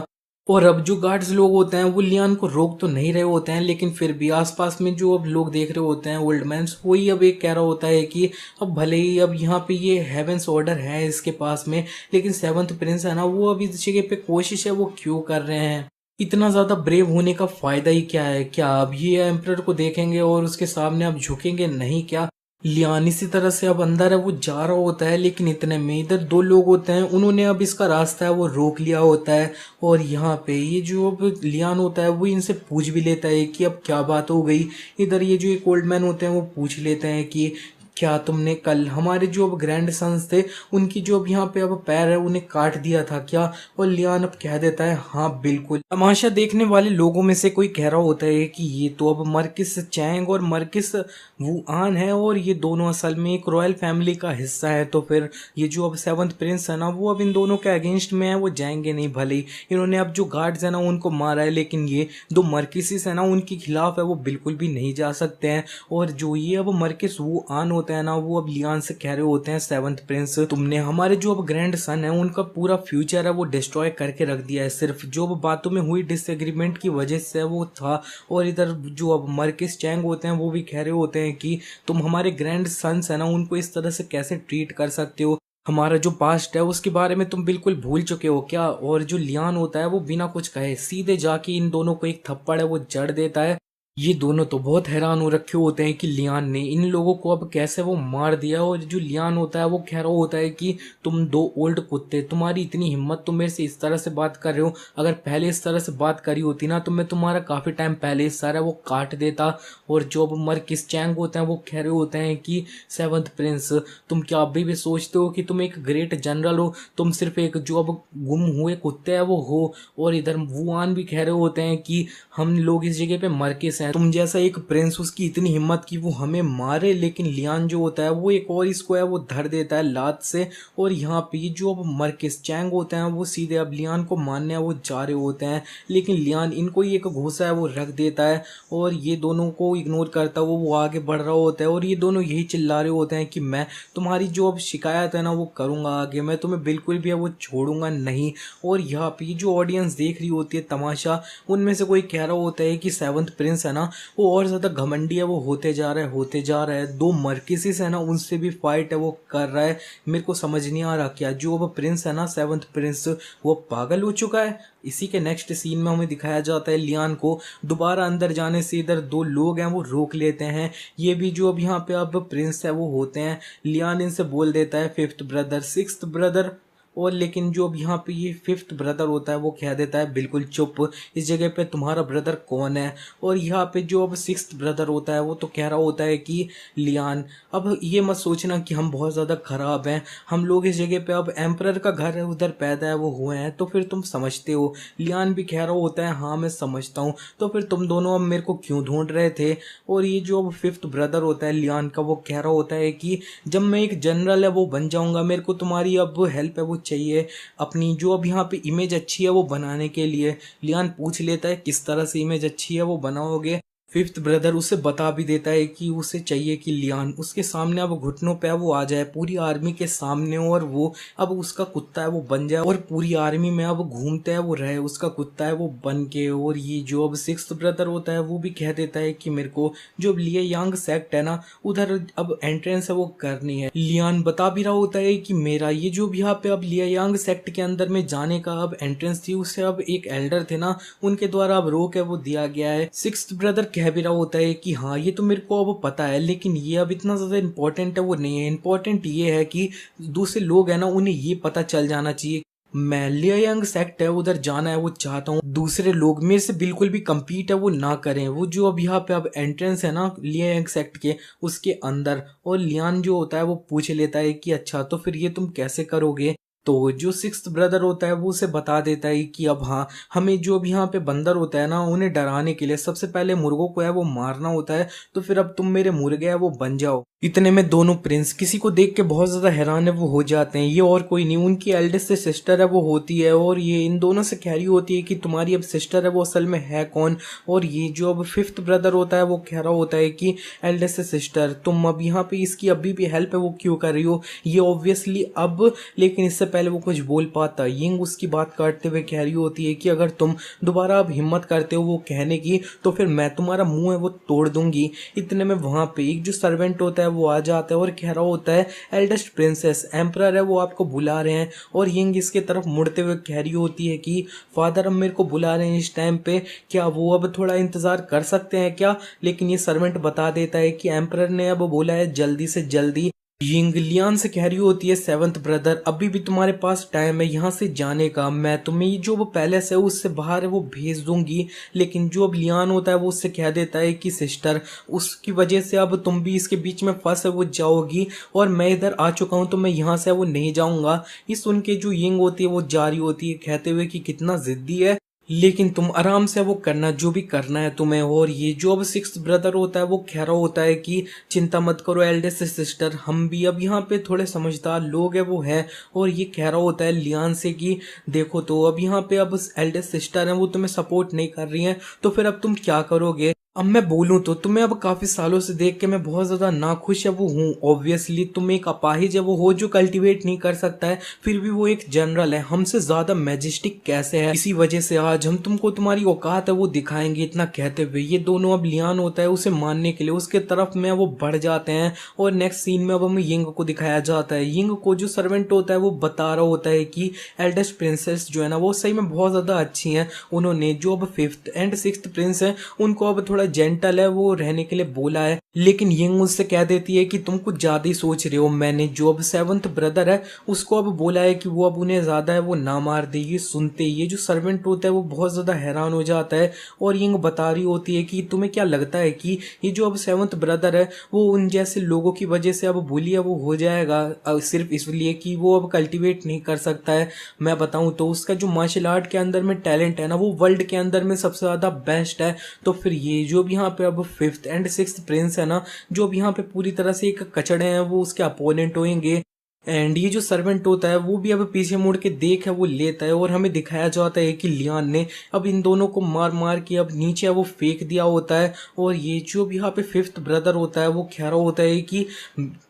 और अब जो गार्ड्स लोग होते हैं वो लियान को रोक तो नहीं रहे होते हैं लेकिन फिर भी आसपास में जो अब लोग देख रहे होते हैं ओल्ड मैन वही अब एक कह रहा होता है कि अब भले ही अब यहाँ पे ये हेवेंस ऑर्डर है इसके पास में लेकिन सेवंथ प्रिंस है ना वो अभी इस जगह पे कोशिश है वो क्यों कर रहे हैं। इतना ज्यादा ब्रेव होने का फायदा ही क्या है। क्या अब ये एम्परर को देखेंगे और उसके सामने अब झुकेंगे नहीं क्या। लियान इसी तरह से अब अंदर है वो जा रहा होता है लेकिन इतने में इधर दो लोग होते हैं उन्होंने अब इसका रास्ता है वो रोक लिया होता है। और यहाँ पे ये जो अब लियान होता है वो इनसे पूछ भी लेता है कि अब क्या बात हो गई। इधर ये जो एक ओल्ड मैन होते हैं वो पूछ लेते हैं कि क्या तुमने कल हमारे जो अब ग्रैंड सन्स थे उनकी जो अब यहाँ पे अब पैर है उन्हें काट दिया था क्या। और लियान अब कह देता है हाँ बिल्कुल। तमाशा देखने वाले लोगों में से कोई कह रहा होता है कि ये तो अब मर्किस चैंग और मर्किस वुआन है और ये दोनों असल में एक रॉयल फैमिली का हिस्सा है। तो फिर ये जो अब सेवंथ प्रिंस है ना वो अब इन दोनों के अगेंस्ट में है वो जाएंगे नहीं। भले ही इन्होंने अब जो गार्ड्स है ना उनको मारा है लेकिन ये दो मर्किसिस है ना उनके खिलाफ है वो बिल्कुल भी नहीं जा सकते हैं। और जो ये अब मर्किस वुआन होता है ना वो अब लियान से कह रहे होते हैं सेवंथ प्रिंस तुमने हमारे जो अब ग्रैंड सन है उनका पूरा फ्यूचर है वो डिस्ट्रॉय करके रख दिया है सिर्फ जो अब बातों में हुई डिसएग्रीमेंट की वजह से वो था। और इधर जो अब मर्किस चैंग होते हैं वो भी कह रहे होते हैं कि तुम हमारे ग्रैंड सन्स है ना उनको इस तरह से कैसे ट्रीट कर सकते हो। हमारा जो पास्ट है उसके बारे में तुम बिल्कुल भूल चुके हो क्या। और जो लियान होता है वो बिना कुछ कहे सीधे जाके इन दोनों को एक थप्पड़ है वो जड़ देता है। ये दोनों तो बहुत हैरान हो रखे होते हैं कि लियान ने इन लोगों को अब कैसे वो मार दिया। और जो लियान होता है वो कह रहा होता है कि तुम दो ओल्ड कुत्ते, तुम्हारी इतनी हिम्मत, तुम मेरे से इस तरह से बात कर रहे हो। अगर पहले इस तरह से बात करी होती ना तो मैं तुम्हारा काफ़ी टाइम पहले सारा वो काट देता। और जो अब मर्किस चैंग होते हैं वो कह रहे होते हैं कि सेवंथ प्रिंस, तुम क्या अभी भी सोचते हो कि तुम एक ग्रेट जनरल हो? तुम सिर्फ एक जो अब गुम हुए कुत्ते हैं वो हो। और इधर वुआन भी कह रहे होते हैं कि हम लोग इस जगह पे मर्किस हैं, तुम जैसा एक प्रिंस उसकी इतनी हिम्मत की वो हमें मारे। लेकिन लियान जो होता है वो एक और इसको है वो धर देता है लात से। और यहाँ पे जो अब मर्किस चैंग होते हैं वो सीधे अब लियान को मारने वो जा रहे होते हैं। लेकिन लियान इनको ही एक घूसा है वो रख देता है और ये दोनों को इग्नोर करता हुआ वो आगे बढ़ रहा होता है। और ये दोनों यही चिल्ला रहे होते हैं कि मैं तुम्हारी जो अब शिकायत है ना वो करूँगा आगे, मैं तुम्हें बिल्कुल भी वो छोड़ूंगा नहीं। और यहाँ पे जो ऑडियंस देख रही होती है तमाशा, उनमें से कोई कह रहा होता है कि सेवंथ प्रिंस है ना वो और ज़्यादा घमंडी है, वो होते जा रहा है होते जा रहा है। दो मर्किसिस है ना उनसे भी फाइट है वो कर रहा है। मेरे को समझ नहीं आ रहा क्या जो अब प्रिंस है ना सेवंथ प्रिंस वो पागल हो चुका है। इसी के नेक्स्ट सीन में हमें दिखाया जाता है लियान को दोबारा अंदर जाने से इधर दो लोग हैं वो रोक लेते हैं। ये भी जो अब यहाँ पे अब प्रिंस है वो होते हैं। लियान इनसे बोल देता है फिफ्थ ब्रदर, सिक्स्थ ब्रदर। और लेकिन जो अब यहाँ पे ये फिफ्थ ब्रदर होता है वो कह देता है बिल्कुल चुप, इस जगह पे तुम्हारा ब्रदर कौन है? और यहाँ पे जो अब सिक्स्थ ब्रदर होता है वो तो कह रहा होता है कि लियान, अब ये मत सोचना कि हम बहुत ज़्यादा ख़राब हैं, हम लोग इस जगह पे अब एम्परर का घर है उधर पैदा है वो हुए हैं तो फिर तुम समझते हो। लियान भी कह रहा होता है हाँ मैं समझता हूँ, तो फिर तुम दोनों अब मेरे को क्यों ढूंढ रहे थे? और ये जो अब फिफ्थ ब्रदर होता है लियान का वो कह रहा होता है कि जब मैं एक जनरल है वो बन जाऊंगा मेरे को तुम्हारी अब हेल्प है वो चाहिए अपनी जो अब यहाँ पे इमेज अच्छी है वो बनाने के लिए। लियान पूछ लेता है किस तरह से इमेज अच्छी है वो बनाओगे? फिफ्थ ब्रदर उसे बता भी देता है कि उसे चाहिए कि लियान उसके सामने अब घुटनों पे वो आ जाए पूरी आर्मी के सामने, और वो अब उसका कुत्ता है वो बन जाए और पूरी आर्मी में अब घूमते है वो रहे उसका कुत्ता है वो बन के। और ये जो अब सिक्स्थ ब्रदर होता है वो भी कह देता है कि मेरे को जो लिये यांग सेक्ट है ना उधर अब एंट्रेंस है वो करनी है। लियान बता भी रहा होता है कि मेरा ये जो भी यहाँ पे अब लिये यांग सेक्ट के अंदर में जाने का अब एंट्रेंस थी उससे अब एक एल्डर थे ना उनके द्वारा अब रोक है वो दिया गया है। सिक्स्थ ब्रदर कह भी रहा होता है कि हाँ ये तो मेरे को अब पता है लेकिन ये अब इतना ज़्यादा इम्पोर्टेंट है वो नहीं है, इम्पोर्टेंट ये है कि दूसरे लोग हैं ना उन्हें ये पता चल जाना चाहिए मैं लियांग सेक्ट है उधर जाना है वो चाहता हूँ, दूसरे लोग मेरे से बिल्कुल भी कम्पीट है वो ना करें। वो जो अब यहाँ पे अब एंट्रेंस है ना लियांग सेक्ट के उसके अंदर, और लियान जो होता है वो पूछ लेता है कि अच्छा तो फिर ये तुम कैसे करोगे? तो जो सिक्स्थ ब्रदर होता है वो उसे बता देता है कि अब हाँ हमें जो अब यहाँ पे बंदर होता है ना उन्हें डराने के लिए सबसे पहले मुर्गों को है वो मारना होता है, तो फिर अब तुम मेरे मुर्गे है वो बन जाओ। इतने में दोनों प्रिंस किसी को देख के बहुत ज्यादा हैरान है वो हो जाते हैं। ये और कोई नहीं उनकी एल्डेस्ट सिस्टर है वो होती है, और ये इन दोनों से कह रही होती है कि तुम्हारी अब सिस्टर है वो असल में है कौन? और ये जो अब फिफ्थ ब्रदर होता है वो कह रहा होता है कि एल्डेस्ट सिस्टर तुम अब यहाँ पे इसकी अभी भी हेल्प है वो क्यों कर रही हो? ये ऑब्वियसली अब, लेकिन इससे पहले वो कुछ बोल पाता यिंग उसकी बात काटते हुए कह रही होती है कि अगर तुम दोबारा अब हिम्मत करते हो वो कहने की तो फिर मैं तुम्हारा मुंह है वो तोड़ दूंगी। इतने में वहां पे एक जो सर्वेंट होता है वो आ जाता है और कह रहा होता है एल्डेस्ट प्रिंसेस एम्परर है वो आपको बुला रहे हैं। और यिंग इसके तरफ मुड़ते हुए कह रही होती है कि फादर अब मेरे को बुला रहे हैं इस टाइम पे, क्या वो अब थोड़ा इंतजार कर सकते हैं क्या? लेकिन ये सर्वेंट बता देता है कि एम्परर ने अब बोला है जल्दी से जल्दी। यिंग लियान से कह रही होती है सेवंथ ब्रदर अभी भी तुम्हारे पास टाइम है यहाँ से जाने का, मैं तुम्हें ये जो वो पैलेस है उससे बाहर है वो भेज दूंगी। लेकिन जो अब लियान होता है वो उससे कह देता है कि सिस्टर उसकी वजह से अब तुम भी इसके बीच में फंस वो जाओगी और मैं इधर आ चुका हूँ तो मैं यहाँ से वो नहीं जाऊंगा। ये सुन के जो यिंग होती है वो जा रही होती है कहते हुए कि कितना जिद्दी है, लेकिन तुम आराम से वो करना जो भी करना है तुम्हें। और ये जो अब सिक्स्थ ब्रदर होता है वो कह रहा होता है कि चिंता मत करो एल्डेस्ट सिस्टर हम भी अब यहाँ पे थोड़े समझदार लोग है वो है। और ये कह रहा होता है लियान से कि देखो तो अब यहाँ पे अब एल्डेस्ट सिस्टर है वो तुम्हें सपोर्ट नहीं कर रही है तो फिर अब तुम क्या करोगे? अब मैं बोलूं तो तुम्हें अब काफी सालों से देख के मैं बहुत ज्यादा नाखुश है वो हूँ। ऑब्वियसली तुम एक अपाहिज है वो हो जो कल्टीवेट नहीं कर सकता है, फिर भी वो एक जनरल है हमसे ज्यादा मैजेस्टिक कैसे है, इसी वजह से आज हम तुमको तुम्हारी औकात है वो दिखाएंगे। इतना कहते हुए ये दोनों अब लियान होता है उसे मारने के लिए उसके तरफ में वो बढ़ जाते हैं। और नेक्स्ट सीन में अब हमें यिंग को दिखाया जाता है। यिंग को जो सर्वेंट होता है वो बता रहा होता है कि एल्डेस्ट प्रिंसेस जो है ना वो सही में बहुत ज्यादा अच्छी है, उन्होंने जो अब फिफ्थ एंड सिक्स्थ प्रिंस है उनको अब थोड़ा थोड़ा जेंटल है वो रहने के लिए बोला है, लेकिन यिंग उससे कह देती है कि तुम कुछ ज्यादा ही सोच रहे हो। मैंने जो अब सेवंथ ब्रदर है उसको अब बोला है कि वो अब उन्हें ज्यादा है वो ना मार दे। ये सुनते ही ये जो सर्वेंट होता है वो बहुत ज्यादा हैरान हो जाता है और यिंग बता रही होती है कि तुम्हें क्या लगता है कि ये जो अब सेवंथ ब्रदर है वो उन जैसे लोगों की वजह से अब बुली है वो हो जाएगा, सिर्फ इसलिए कि वो अब कल्टीवेट नहीं कर सकता है। मैं बताऊं तो उसका जो मार्शल आर्ट के अंदर में टैलेंट है ना वो वर्ल्ड के अंदर में सबसे ज्यादा बेस्ट है। तो फिर ये जो भी यहाँ पे अब फिफ्थ एंड सिक्स्थ प्रिंस है ना, जो भी यहाँ पे पूरी तरह से एक कचड़े हैं, वो उसके अपोनेंट होंगे। एंड ये जो सर्वेंट होता है वो भी अब पीछे मुड़ के देख है वो लेता है और हमें दिखाया जाता है कि लियान ने अब इन दोनों को मार मार के अब नीचे वो फेंक दिया होता है। और ये जो भी यहाँ पे फिफ्थ ब्रदर होता है वो कह रहा होता है कि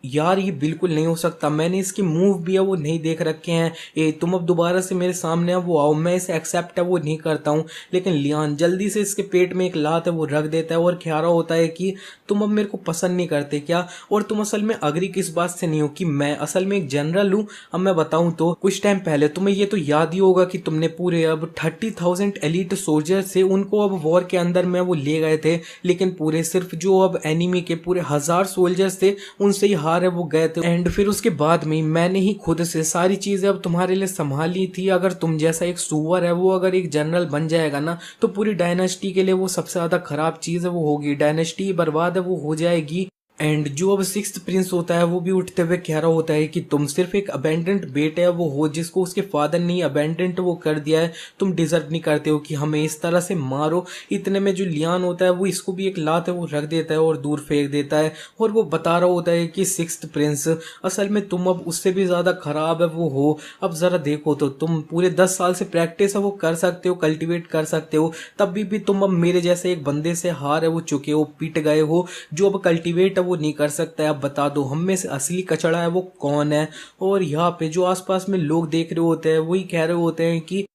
यार ये बिल्कुल नहीं हो सकता, मैंने इसके मूव भी है वो नहीं देख रखे हैं, तुम अब दोबारा से मेरे सामने अब वो आओ, मैं इसे एक्सेप्ट है वो नहीं करता हूँ। लेकिन लियान जल्दी से इसके पेट में एक लात है वो रख देता है और कह रहा होता है कि तुम अब मेरे को पसंद नहीं करते क्या, और तुम असल में अग्री किस बात से नहीं हो कि मैं असल में एक जनरल हूँ। अब मैं बताऊं तो कुछ टाइम पहले तुम्हें ये तो याद ही होगा कि तुमने पूरे अब 30,000 एलिट सोल्जर से उनको अब वॉर के अंदर में वो ले गए थे, लेकिन पूरे सिर्फ जो अब एनिमी के पूरे 1000 सोल्जर्स थे उनसे ही हार है वो गए थे। एंड फिर उसके बाद में मैंने ही खुद से सारी चीजें अब तुम्हारे लिए संभाली थी। अगर तुम जैसा एक सुअर है वो अगर एक जनरल बन जाएगा ना तो पूरी डायनेस्टी के लिए वो सबसे ज्यादा खराब चीज है वो होगी, डायनेस्टी बर्बाद है वो हो जाएगी। एंड जो अब सिक्स्थ प्रिंस होता है वो भी उठते हुए कह रहा होता है कि तुम सिर्फ एक अबेंडेंट बेटे है वो हो जिसको उसके फादर ने अबेंडेंट वो कर दिया है, तुम डिजर्व नहीं करते हो कि हमें इस तरह से मारो। इतने में जो लियान होता है वो इसको भी एक लात है वो रख देता है और दूर फेंक देता है और वो बता रहा होता है कि सिक्स्थ प्रिंस असल में तुम अब उससे भी ज्यादा खराब है वो हो। अब जरा देखो तो तुम पूरे 10 साल से प्रैक्टिस है वो कर सकते हो, कल्टिवेट कर सकते हो, तब भी तुम अब मेरे जैसे एक बंदे से हार है वो चुके हो, पीट गए हो, जो अब कल्टिवेट है वो नहीं कर सकता है। अब बता दो हम में से असली कचड़ा है वो कौन है। और यहाँ पे जो आसपास में लोग देख रहे होते हैं वही कह रहे होते हैं कि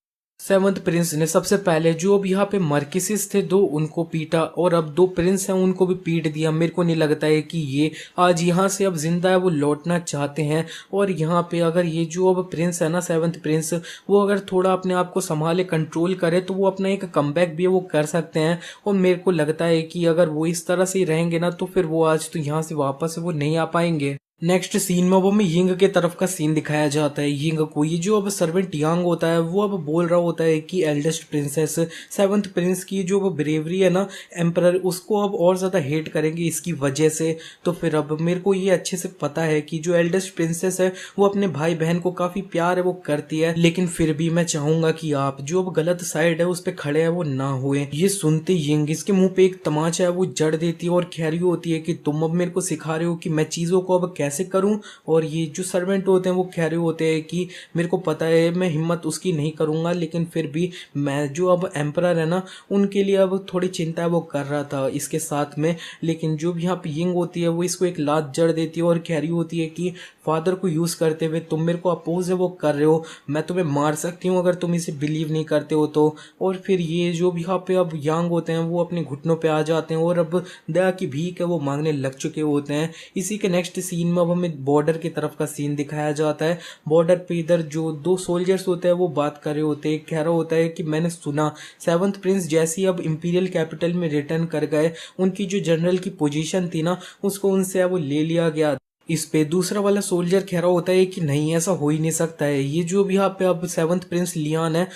सेवंथ प्रिंस ने सबसे पहले जो अब यहाँ पे मर्किसिस थे दो उनको पीटा और अब दो प्रिंस हैं उनको भी पीट दिया। मेरे को नहीं लगता है कि ये आज यहाँ से अब जिंदा है वो लौटना चाहते हैं। और यहाँ पे अगर ये जो अब प्रिंस है ना सेवंथ प्रिंस, वो अगर थोड़ा अपने आप को संभाले कंट्रोल करे तो वो अपना एक कमबैक भी वो कर सकते हैं। और मेरे को लगता है कि अगर वो इस तरह से ही रहेंगे ना तो फिर वो आज तो यहाँ से वापस वो नहीं आ पाएंगे। नेक्स्ट सीन में वो हमें यिंग के तरफ का सीन दिखाया जाता है। यिंग को ये जो अब सर्वेंट यांग होता है वो अब बोल रहा होता है कि एल्डेस्ट प्रिंसेस सेवंथ प्रिंस की जो वो ब्रेवरी है ना एम्परर उसको अब और ज्यादा हेट करेंगे इसकी वजह से। तो फिर अब मेरे को ये अच्छे से पता है कि जो एल्डेस्ट प्रिंसेस है वो अपने भाई बहन को काफी प्यार है वो करती है, लेकिन फिर भी मैं चाहूंगा कि आप जो अब गलत साइड है उस पर खड़े है वो ना हुए। ये सुनते यिंग इसके मुंह पे एक तमाचा है वो जड़ देती है और कह रही होती है कि तुम अब मेरे को सिखा रहे हो कि मैं चीजों को अब कैसे करूं। और ये जो सर्वेंट होते हैं वो कह रहे होते हैं कि मेरे को पता है मैं हिम्मत उसकी नहीं करूंगा, लेकिन फिर भी मैं जो अब एम्परर है ना उनके लिए अब थोड़ी चिंता वो कर रहा था इसके साथ में। लेकिन जो भी यहाँ पे यिंग होती है वो इसको एक लात जड़ देती है और कह रही होती है कि फादर को यूज करते हुए तुम मेरे को अपोज है वो कर रहे हो, मैं तुम्हें मार सकती हूँ अगर तुम इसे बिलीव नहीं करते हो तो। और फिर ये जो भी यहाँ पे अब यांग होते हैं वो अपने घुटनों पे आ जाते हैं और अब दया की भीख है वो मांगने लग चुके होते हैं। इसी के नेक्स्ट सीन में अब हमें बॉर्डर की तरफ का सीन दिखाया जाता है। बॉर्डर पे इधर जो दो सोल्जर्स होते हैं वो बात कर रहे होते हैं, कह रहा होता है कि मैंने सुना सेवंथ प्रिंस जैसी अब इंपीरियल कैपिटल में रिटर्न कर गए, उनकी जो जनरल की पोजीशन थी ना उसको उनसे वो ले लिया गया। इस पे दूसरा वाला सोल्जर कह रहा होता है कि नहीं ऐसा हो ही नहीं सकता है, ये जो भी यहाँ पे अब सेवंथ प्रिंस लियान है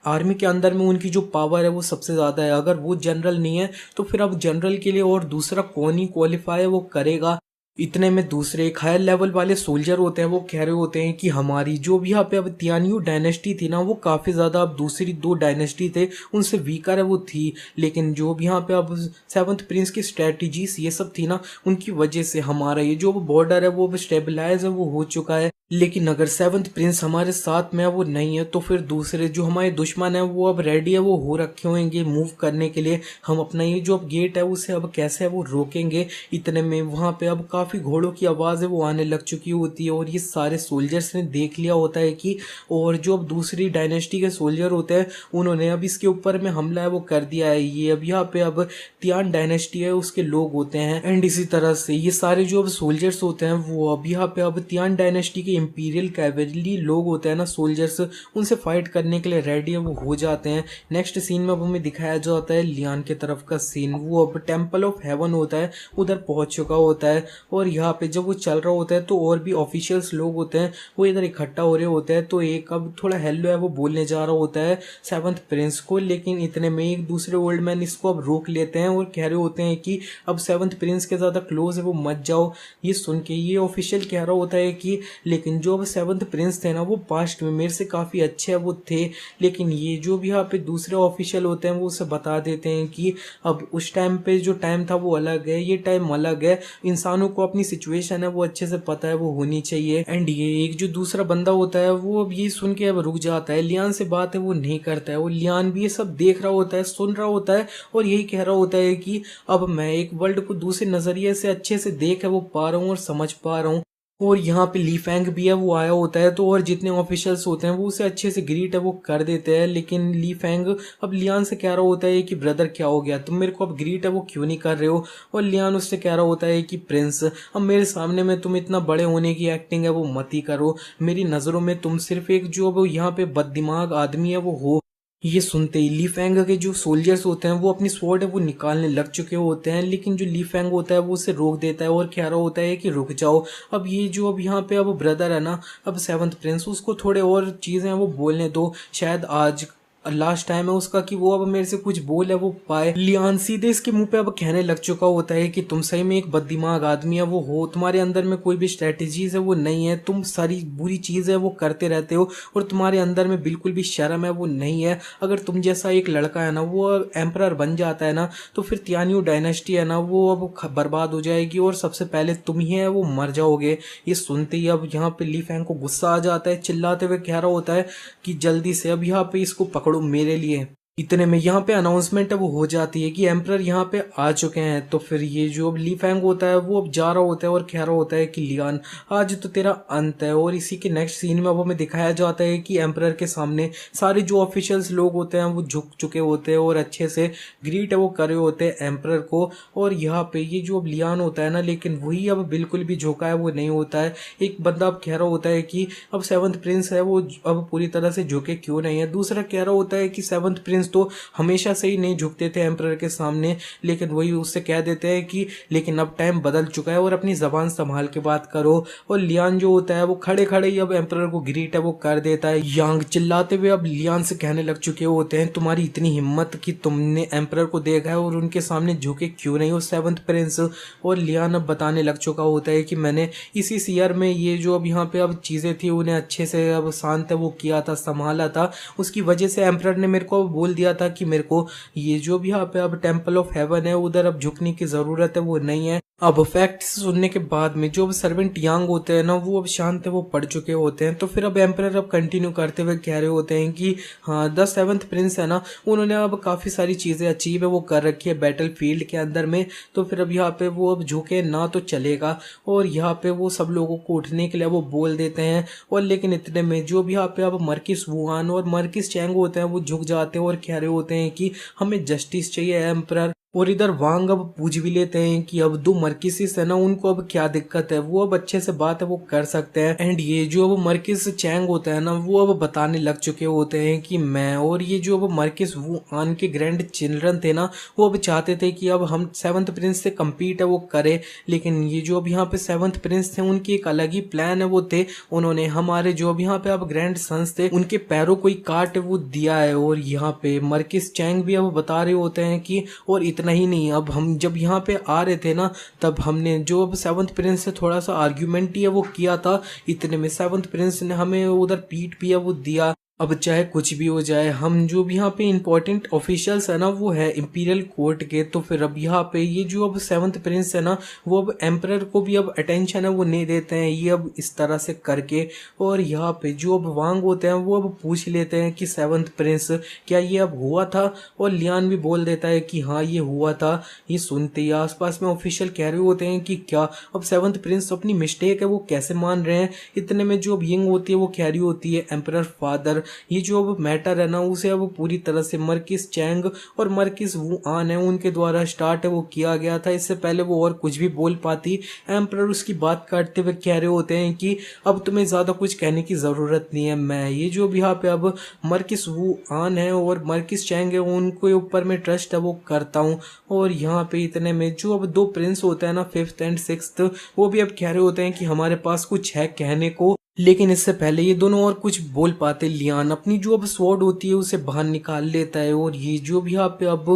आर्मी के अंदर में उनकी जो पावर है वो सबसे ज्यादा है, अगर वो जनरल नहीं है तो फिर अब जनरल के लिए और दूसरा कौन ही क्वालिफाई वो करेगा। इतने में दूसरे एक हायर लेवल वाले सोल्जर होते हैं वो कह रहे होते हैं कि हमारी जो भी यहाँ पे अब तियानियो डायनेस्टी थी ना वो काफी ज्यादा अब दूसरी दो डायनेस्टी थे उनसे वीकर है वो थी, लेकिन जो भी यहाँ पे अब सेवंथ प्रिंस की स्ट्रेटजीज ये सब थी ना उनकी वजह से हमारा ये जो बॉर्डर है वो अब स्टेबलाइज है वो हो चुका है। लेकिन अगर सेवंथ प्रिंस हमारे साथ में वो नहीं है तो फिर दूसरे जो हमारे दुश्मन है वो अब रेडी है वो हो रखे होंगे मूव करने के लिए, हम अपना ये जो अब गेट है उसे अब कैसे है वो रोकेंगे। इतने में वहां पे अब काफी घोड़ों की आवाज है वो आने लग चुकी होती है और ये सारे सोल्जर्स ने देख लिया होता है कि और जो अब दूसरी डायनेस्टी के सोल्जर होते हैं उन्होंने अब इसके ऊपर में हमला है वो कर दिया है। ये अब यहाँ पे अब तियान डायनेस्टी है उसके लोग होते हैं। एंड इसी तरह से ये सारे जो अब सोल्जर्स होते हैं वो अब यहाँ पे अब तियान डायनेस्टी के इंपीरियल कैवेलरी लोग होते हैं ना, सोल्जर्स, उनसे फाइट करने के लिए रेडी है वो हो जाते हैं। नेक्स्ट सीन में अब हमें दिखाया जाता है लियान के तरफ का सीन। वो अब टेम्पल ऑफ हेवन होता है उधर पहुंच चुका होता है, और यहाँ पे जब वो चल रहा होता है तो और भी ऑफिशियल्स लोग होते हैं वो इधर इकट्ठा हो रहे होते हैं। तो एक अब थोड़ा हेलो है वो बोलने जा रहा होता है सेवंथ प्रिंस को, लेकिन इतने में एक दूसरे ओल्ड मैन इसको अब रोक लेते हैं और कह रहे होते हैं कि अब सेवंथ प्रिंस के ज्यादा क्लोज है वो मत जाओ। ये सुन के ये ऑफिशियल कह रहा होता है कि लेकिन जो अब सेवंथ प्रिंस थे ना वो पास्ट में मेरे से काफी अच्छे वो थे, लेकिन ये जो भी यहाँ पे दूसरे ऑफिशियल होते हैं वो उसे बता देते हैं कि अब उस टाइम पे जो टाइम था वो अलग है, ये टाइम अलग है। इंसानों को अपनी सिचुएशन है वो अच्छे से पता है वो होनी चाहिए। एंड ये एक जो दूसरा बंदा होता है वो अब ये सुन के अब रुक जाता है, लियान से बात है वो नहीं करता है। वो लियान भी ये सब देख रहा होता है, सुन रहा होता है, और यही कह रहा होता है कि अब मैं एक वर्ल्ड को दूसरे नजरिए से अच्छे से देख है वो पा रहा हूँ और समझ पा रहा हूँ। और यहाँ पे ली फैंग भी है वो आया होता है, तो और जितने ऑफिशियल्स होते हैं वो उसे अच्छे से ग्रीट है वो कर देते हैं। लेकिन ली फैंग अब लियान से कह रहा होता है कि ब्रदर क्या हो गया, तुम मेरे को अब ग्रीट है वो क्यों नहीं कर रहे हो। और लियान उससे कह रहा होता है कि प्रिंस अब मेरे सामने में तुम इतना बड़े होने की एक्टिंग है वो मत ही करो, मेरी नज़रों में तुम सिर्फ एक जो अब यहाँ पे बददिमाग आदमी है वो हो। ये सुनते ही ली फैंग के जो सोल्जर्स होते हैं वो अपनी स्वॉर्ड है वो निकालने लग चुके होते हैं, लेकिन जो ली फैंग होता है वो उसे रोक देता है और कह रहा होता है कि रुक जाओ। अब ये जो अब यहाँ पे अब ब्रदर है ना, अब सेवंथ प्रिंस, उसको थोड़े और चीजें वो बोलने दो, शायद आज लास्ट टाइम है उसका कि वो अब मेरे से कुछ बोल है वो पाए। लियान सीधे इसके मुंह पे अब कहने लग चुका होता है कि तुम सही में एक बददिमाग आदमी है वो हो, तुम्हारे अंदर में कोई भी स्ट्रेटेजीज है वो नहीं है, तुम सारी बुरी चीज है वो करते रहते हो, और तुम्हारे अंदर में बिल्कुल भी शर्म है वो नहीं है। अगर तुम जैसा एक लड़का है ना वो एम्परर बन जाता है ना तो फिर तियान्यू डायनेस्टी है ना वो अब बर्बाद हो जाएगी और सबसे पहले तुम ही है वो मर जाओगे। ये सुनते ही अब यहाँ पे ली फैंग को गुस्सा आ जाता है, चिल्लाते हुए कह रहा होता है कि जल्दी से अब यहाँ पे इसको पकड़ो मेरे लिए। इतने में यहाँ पे अनाउंसमेंट है वो हो जाती है कि एम्परर यहाँ पे आ चुके हैं। तो फिर ये जो अब ली फैंग होता है वो अब जा रहा होता है और कह रहा होता है कि लियान आज तो तेरा अंत है। और इसी के नेक्स्ट सीन में अब हमें दिखाया जाता है कि एम्परर के सामने सारे जो ऑफिशियल्स लोग होते हैं वो झुक चुके होते हैं और अच्छे से ग्रीट है वो कर रहे होते हैं एम्परर को। और यहाँ पे ये जो अब लियान होता है ना, लेकिन वही अब बिल्कुल भी झुका है वो नहीं होता है। एक बंदा अब कह रहा होता है कि अब सेवंथ प्रिंस है वो अब पूरी तरह से झुके क्यों नहीं है। दूसरा कह रहा होता है कि सेवंथ प्रिंस तो हमेशा से ही नहीं झुकते थे एम्परर के सामने, लेकिन वही उससे कह देते हैं कि लेकिन अब टाइम बदल चुका है और अपनी जबान संभाल के बात करो। और लियान जो होता है वो खड़े खड़े ही अब एम्परर को ग्रीट है वो कर देता है। यांग चिल्लाते हुए अब लियान से कहने लग चुके होते हैं तुम्हारी इतनी हिम्मत कि तुमने एम्परर को देखा है और उनके सामने झुके क्यों नहीं हो सेवंथ प्रिंस। और लियान अब बताने लग चुका होता है कि मैंने इसी ईयर में ये जो अब यहाँ पे अब चीजें थी उन्हें अच्छे से अब शांत है वो किया था, संभाला था, उसकी वजह से एम्परर ने मेरे को बोल दिया था कि मेरे को ये जो भी यहाँ पे अब टेम्पल ऑफ हेवन है उधर अब झुकने की जरूरत है वो नहीं है। अब फैक्ट सुनने के बाद में जो अब सर्वेंट यांग होते हैं ना वो अब शांत है वो पढ़ चुके होते हैं। तो फिर अब एम्परर अब कंटिन्यू करते हुए कह रहे होते हैं कि हाँ द सेवंथ प्रिंस है ना उन्होंने अब काफी सारी चीजें अचीव है वो कर रखी है बैटल फील्ड के अंदर में। तो फिर अब यहाँ पे वो अब झुके ना तो चलेगा, और यहाँ पे वो सब लोगों को उठने के लिए वो बोल देते हैं। और लेकिन इतने में जो भी यहाँ पे अब मर्किस वुहान और मर्किस चैंग होते हैं वो झुक जाते हैं और कह रहे होते हैं कि हमें जस्टिस चाहिए एम्परर। और इधर वांग अब पूछ भी लेते हैं कि अब दो मर्किसिस है ना उनको अब क्या दिक्कत है, वो अब अच्छे से बात है वो कर सकते हैं। एंड ये जो अब मर्किस चैंग होता है ना वो अब बताने लग चुके होते हैं कि मैं और ये जो अब मर्किस वुहान के ग्रैंड चिल्ड्रन थे ना वो अब चाहते थे कि अब हम सेवंथ प्रिंस से कम्पीट है वो करें, लेकिन ये जो अब यहाँ पे सेवंथ प्रिंस थे उनकी एक अलग ही प्लान है वो थे, उन्होंने हमारे जो अब यहाँ पे अब ग्रैंड सन्स थे उनके पैरों को ही काट वो दिया है। और यहाँ पे मर्किस चैंग भी अब बता रहे होते हैं कि और इतना ही नहीं, अब हम जब यहाँ पे आ रहे थे ना तब हमने जो अब सेवंथ प्रिंस से थोड़ा सा आर्ग्यूमेंट ही है वो किया था, इतने में सेवंथ प्रिंस ने हमें उधर पीठ भी है वो दिया। अब चाहे कुछ भी हो जाए हम जो भी यहाँ पे इम्पोर्टेंट ऑफिशियल्स है ना वो है इंपीरियल कोर्ट के। तो फिर अब यहाँ पे ये जो अब सेवंथ प्रिंस है ना वो अब एम्परर को भी अब अटेंशन है वो नहीं देते हैं ये अब इस तरह से करके। और यहाँ पे जो अब वांग होते हैं वो अब पूछ लेते हैं कि सेवंथ प्रिंस क्या ये अब हुआ था, और लियान भी बोल देता है कि हाँ ये हुआ था। ये सुनते ही आसपास में ऑफिशियल कह रहे होते हैं कि क्या अब सेवंथ प्रिंस अपनी मिस्टेक है वो कैसे मान रहे हैं। इतने में जो अब यंग होती है वो कह रही होती है एम्परर फादर ये जो अब मैटर है ना उसे अब पूरी तरह से मर्किस चैंग और मर्किस वू आन है उनके द्वारा स्टार्ट है वो किया गया था। इससे पहले वो और कुछ भी बोल पाती, एम्परर उसकी बात काटते हुए कह रहे होते हैं कि अब तुम्हें ज्यादा कुछ कहने की जरूरत नहीं है। मैं ये जो भी यहाँ पे अब मर्किस वू आन है और मर्किस चैंग है उनके ऊपर मैं ट्रस्ट है वो करता हूँ। और यहाँ पे इतने में जो अब दो प्रिंस होते हैं ना, फिफ्थ एंड सिक्स्थ, वो भी अब कह रहे होते हैं कि हमारे पास कुछ है कहने को। लेकिन इससे पहले ये दोनों और कुछ बोल पाते, लियान अपनी जो अब स्वॉर्ड होती है उसे बाहर निकाल लेता है। और ये जो भी यहाँ पे अब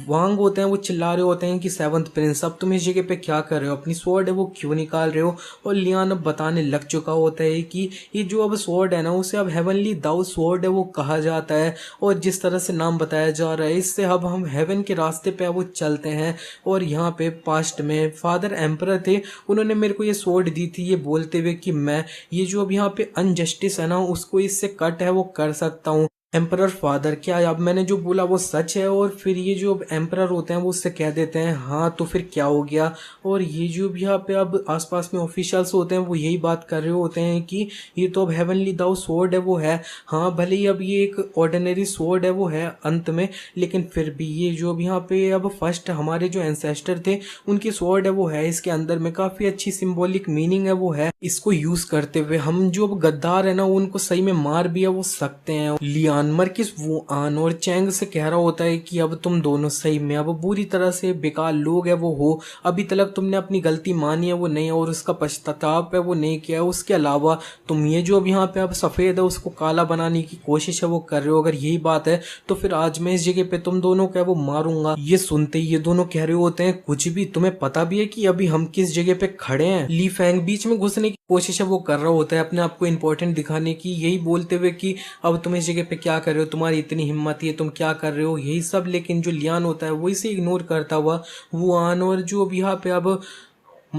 वांग होते हैं वो चिल्ला रहे होते हैं कि सेवंथ प्रिंस अब तुम इस जगह पे क्या कर रहे हो, अपनी स्वॉर्ड है वो क्यों निकाल रहे हो। और लियान अब बताने लग चुका होता है कि ये जो अब स्वॉर्ड है ना उसे अब हेवनली दाउ स्वॉर्ड है वो कहा जाता है। और जिस तरह से नाम बताया जा रहा है इससे अब हम हेवन के रास्ते पे वो चलते हैं। और यहाँ पे पास्ट में फादर एम्परर थे, उन्होंने मेरे को ये स्वॉर्ड दी थी ये बोलते हुए कि मैं ये जो अब यहाँ पे अनजस्टिस है ना उसको इससे कट है वो कर सकता हूँ। एम्परर फादर, क्या अब मैंने जो बोला वो सच है। और फिर ये जो अब एम्परर होते हैं वो उससे कह देते हैं हाँ तो फिर क्या हो गया। और ये जो भी यहाँ पे अब आसपास में ऑफिशियल्स होते हैं वो यही बात कर रहे होते हैं कि ये तो अब हेवनली दाउ स्वॉर्ड है वो है, हाँ भले ही अब ये एक ऑर्डिनरी स्वॉर्ड है वो है अंत में, लेकिन फिर भी ये जो भी यहाँ पे अब फर्स्ट हमारे जो एंसेस्टर थे उनकी स्वॉर्ड है वो है, इसके अंदर में काफी अच्छी सिंबॉलिक मीनिंग है वो है। इसको यूज करते हुए हम जो अब गद्दार है ना उनको सही में मार भी है वो सकते हैं। लियान मर्किस वो आन और चैंग से कह रहा होता है कि अब तुम दोनों सही में अब बुरी तरह से बेकार लोग है वो हो, अभी तक तुमने अपनी गलती मानी है वो नहीं और उसका पश्चाताप है वो नहीं किया है। उसके अलावा तुम ये जो अब यहाँ पे अब सफेद है उसको काला बनाने की कोशिश है वो कर रहे हो, अगर यही बात है तो फिर आज मैं इस जगह पे तुम दोनों को वो मारूंगा। ये सुनते ही ये दोनों कह रहे होते हैं कुछ भी, तुम्हें पता भी है कि अभी हम किस जगह पे खड़े हैं। ली फैंग बीच में घुसने की कोशिश है वो कर रहा होता है अपने आप को इम्पोर्टेंट दिखाने की, यही बोलते हुए कि अब तुम इस जगह पे क्या कर रहे हो, तुम्हारी इतनी हिम्मत है तुम क्या कर रहे हो, यही सब। लेकिन जो लियान होता है वो इसे इग्नोर करता हुआ वो आन और जो अब यहाँ पे अब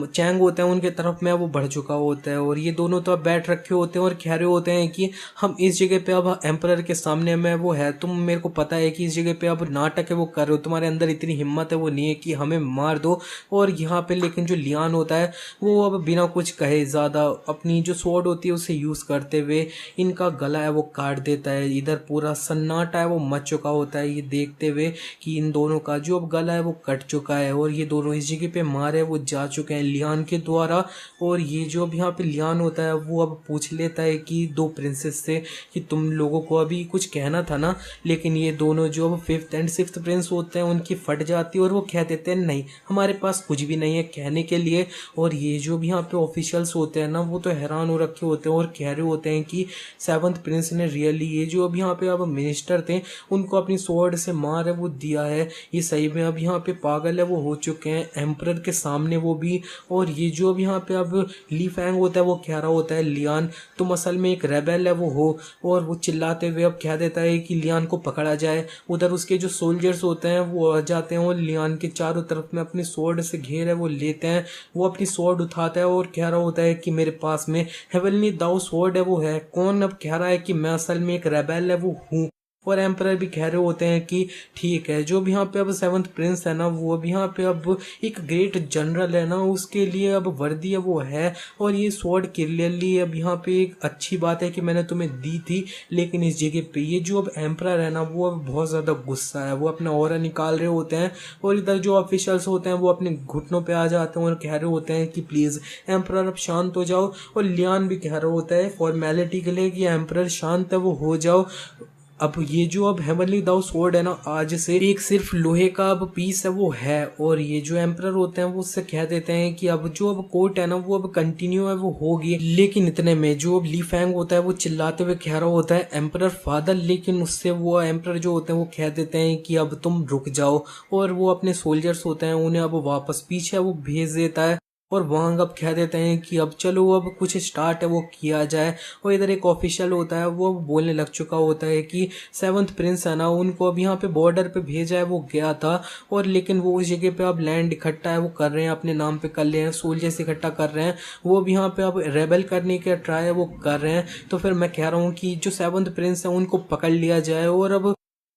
चैंग होते हैं उनके तरफ में वो बढ़ चुका होता है। और ये दोनों तो अब बैठ रखे होते हैं और कह रहे होते हैं कि हम इस जगह पे अब एम्परर के सामने में वो है, तुम मेरे को पता है कि इस जगह पे अब नाटक है वो कर रहे हो, तुम्हारे अंदर इतनी हिम्मत है वो नहीं है कि हमें मार दो। और यहाँ पे लेकिन जो लियान होता है वो अब बिना कुछ कहे ज्यादा अपनी जो स्वॉर्ड होती है उसे यूज करते हुए इनका गला है वो काट देता है। इधर पूरा सन्नाटा है वो मच चुका होता है ये देखते हुए कि इन दोनों का जो अब गला है वो कट चुका है और ये दोनों इस जगह पे मारे वो जा चुके हैं लियान के द्वारा। और ये जो अब यहाँ पे लियान होता है वो अब पूछ लेता है कि दो प्रिंसेस से कि तुम लोगों को अभी कुछ कहना था ना, लेकिन ये दोनों जो अब फिफ्थ एंड सिक्स्थ प्रिंस होते हैं उनकी फट जाती है और वो कह देते हैं नहीं हमारे पास कुछ भी नहीं है कहने के लिए। और ये जो भी यहाँ पे ऑफिशियल्स होते हैं ना वो तो हैरान हो रखे होते हैं और कह रहे होते हैं कि सेवंथ प्रिंस ने रियली ये जो अब यहाँ पे अब मिनिस्टर थे उनको अपनी स्वॉर्ड से मार है वो दिया है, ये सही में अब यहाँ पे पागल है वो हो चुके हैं एम्परर के सामने वो भी। और ये जो अब यहाँ पे अब ली फैंग होता है वो कह रहा होता है लियान तुम असल में एक रेबेल है वो हो, और वो चिल्लाते हुए अब कह देता है कि लियान को पकड़ा जाए। उधर उसके जो सोल्जर्स होते हैं वो आ जाते हैं और लियान के चारों तरफ में अपनी स्वॉर्ड से घेर है वो लेते हैं। वो अपनी स्वॉर्ड उठाता है और कह रहा होता है कि मेरे पास में हेवनली दाउ स्वॉर्ड है वो है। कौन अब कह रहा है कि मैं असल में एक रेबेल है वो हूँ। और एम्परर भी कह रहे होते हैं कि ठीक है, जो भी यहाँ पे अब सेवंथ प्रिंस है ना वो अब यहाँ पे अब एक ग्रेट जनरल है ना उसके लिए अब वर्दी है वो है। और ये स्वॉर्ड क्लियरली अब यहाँ पे एक अच्छी बात है कि मैंने तुम्हें दी थी, लेकिन इस जगह पे ये जो अब एम्परर है ना वो अब बहुत ज्यादा गुस्सा है, वो अपना ऑरा निकाल रहे होते हैं। और इधर जो ऑफिशियल्स होते हैं वो अपने घुटनों पे आ जाते हैं और कह रहे होते हैं कि प्लीज एम्परर अब शांत हो जाओ। और लियान भी कह रहा होता है फॉर्मेलिटी के लिए कि एम्परर शांत है वो हो जाओ। अब ये जो अब हेवनली दाउ स्वॉर्ड है ना आज से एक सिर्फ लोहे का अब पीस है वो है। और ये जो एम्परर होते हैं वो उससे कह देते हैं कि अब जो अब कोर्ट है ना वो अब कंटिन्यू है वो होगी। लेकिन इतने में जो अब ली फैंग होता है वो चिल्लाते हुए कह रहा होता है एम्परर फादर, लेकिन उससे वो एम्परर जो होते हैं वो कह देते हैं कि अब तुम रुक जाओ। और वो अपने सोल्जर्स होते हैं उन्हें अब वापस पीछे वो भेज देता है। और वांग अब कह देते हैं कि अब चलो अब कुछ स्टार्ट है वो किया जाए। और इधर एक ऑफिशियल होता है वो बोलने लग चुका होता है कि सेवंथ प्रिंस है ना उनको अब यहाँ पे बॉर्डर पे भेजा है वो गया था, और लेकिन वो उस जगह पे अब लैंड इकट्ठा है वो कर रहे हैं अपने नाम पे कर ले हैं, सोल्जर्स इकट्ठा कर रहे हैं, वो अब यहाँ पे अब रेबल करने के ट्राई है वो कर रहे हैं। तो फिर मैं कह रहा हूँ कि जो सेवंथ प्रिंस है उनको पकड़ लिया जाए और अब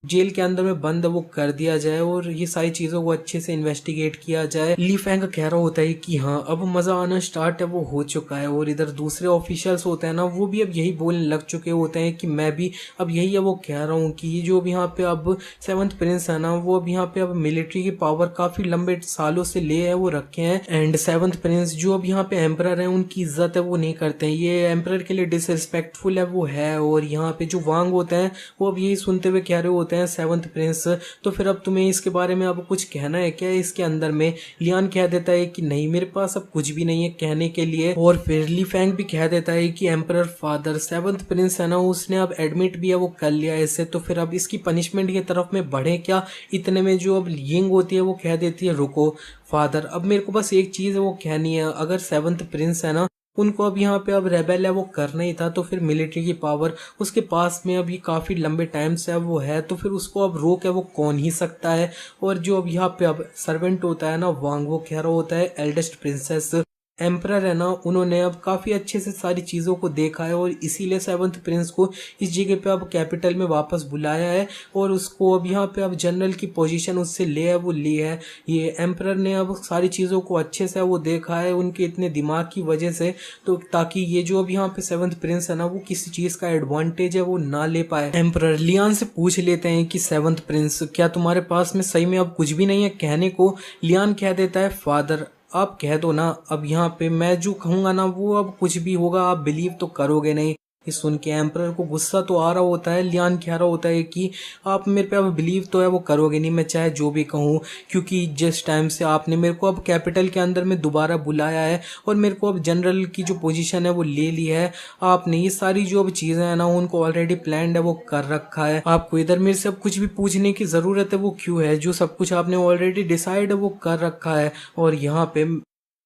जेल के अंदर में बंद वो कर दिया जाए और ये सारी चीजों को अच्छे से इन्वेस्टिगेट किया जाए। ली फैंग कह रहा होता है कि हाँ अब मजा आना स्टार्ट है वो हो चुका है, और इधर दूसरे ऑफिशियल्स होते हैं ना वो भी अब यही बोलने लग चुके होते हैं कि मैं भी अब यही है वो कह रहा हूँ कि जो अब यहाँ पे अब सेवंथ प्रिंस है ना वो अब यहाँ पे अब मिलिट्री की पावर काफी लंबे सालों से ले है वो रखे हैं, एंड सेवंथ प्रिंस जो अब यहाँ पे एम्परर है उनकी इज्जत है वो नहीं करते हैं, ये एम्परर के लिए डिसरिस्पेक्टफुल है वो है। और यहाँ पे जो वांग होते हैं वो अब यही सुनते हुए कह रहे होते हैं सेवंथ प्रिंस तो फिर अब तुम्हें इसके बारे में अब कुछ कहना है क्या इसके अंदर में। लियान कह देता है कि नहीं मेरे पास अब कुछ भी नहीं है कहने के लिए, और फिर ली फैंग भी कह देता है कि एम्परर फादर सेवंथ प्रिंस है ना उसने अब एडमिट भी है वो कर लिया इसे, तो फिर अब इसकी पनिशमेंट की तरफ में बढ़े क्या। इतने में जो अब यिंग होती है वो कह देती है रुको फादर अब मेरे को बस एक चीज है वो कहनी है, अगर सेवंथ प्रिंस है ना उनको अब यहाँ पे अब रेबेल है वो करना ही था तो फिर मिलिट्री की पावर उसके पास में अभी काफी लंबे टाइम से अब वो है तो फिर उसको अब रोक है वो कौन ही सकता है। और जो अब यहाँ पे अब सर्वेंट होता है ना वांग वो कह रहा होता है एल्डेस्ट प्रिंसेस एम्परर है ना उन्होंने अब काफी अच्छे से सारी चीजों को देखा है और इसीलिए सेवंथ प्रिंस को इस जगह पे अब कैपिटल में वापस बुलाया है और उसको अब यहाँ पे अब जनरल की पोजीशन उससे ले है वो ली है। ये एम्परर ने अब सारी चीजों को अच्छे से वो देखा है उनके इतने दिमाग की वजह से, तो ताकि ये जो अब यहाँ पे सेवंथ प्रिंस है ना वो किसी चीज का एडवांटेज है वो ना ले पाए। एम्परर लियान से पूछ लेते हैं कि सेवंथ प्रिंस क्या तुम्हारे पास में सही में अब कुछ भी नहीं है कहने को। लियान कह देता है फादर आप कह दो ना अब यहाँ पे मैं जो कहूंगा ना वो अब कुछ भी होगा आप बिलीव तो करोगे नहीं। ये सुन के एम्परर को गुस्सा तो आ रहा होता है, लियान कह रहा होता है कि आप मेरे पे अब बिलीव तो है वो करोगे नहीं मैं चाहे जो भी कहूँ, क्योंकि जिस टाइम से आपने मेरे को अब कैपिटल के अंदर में दोबारा बुलाया है और मेरे को अब जनरल की जो पोजीशन है वो ले ली है, आपने ये सारी जो अब चीजें हैं ना उनको ऑलरेडी प्लान्ड है वो कर रखा है, आपको इधर मेरे से अब कुछ भी पूछने की जरूरत है वो क्यों है, जो सब कुछ आपने ऑलरेडी डिसाइड है वो कर रखा है और यहाँ पे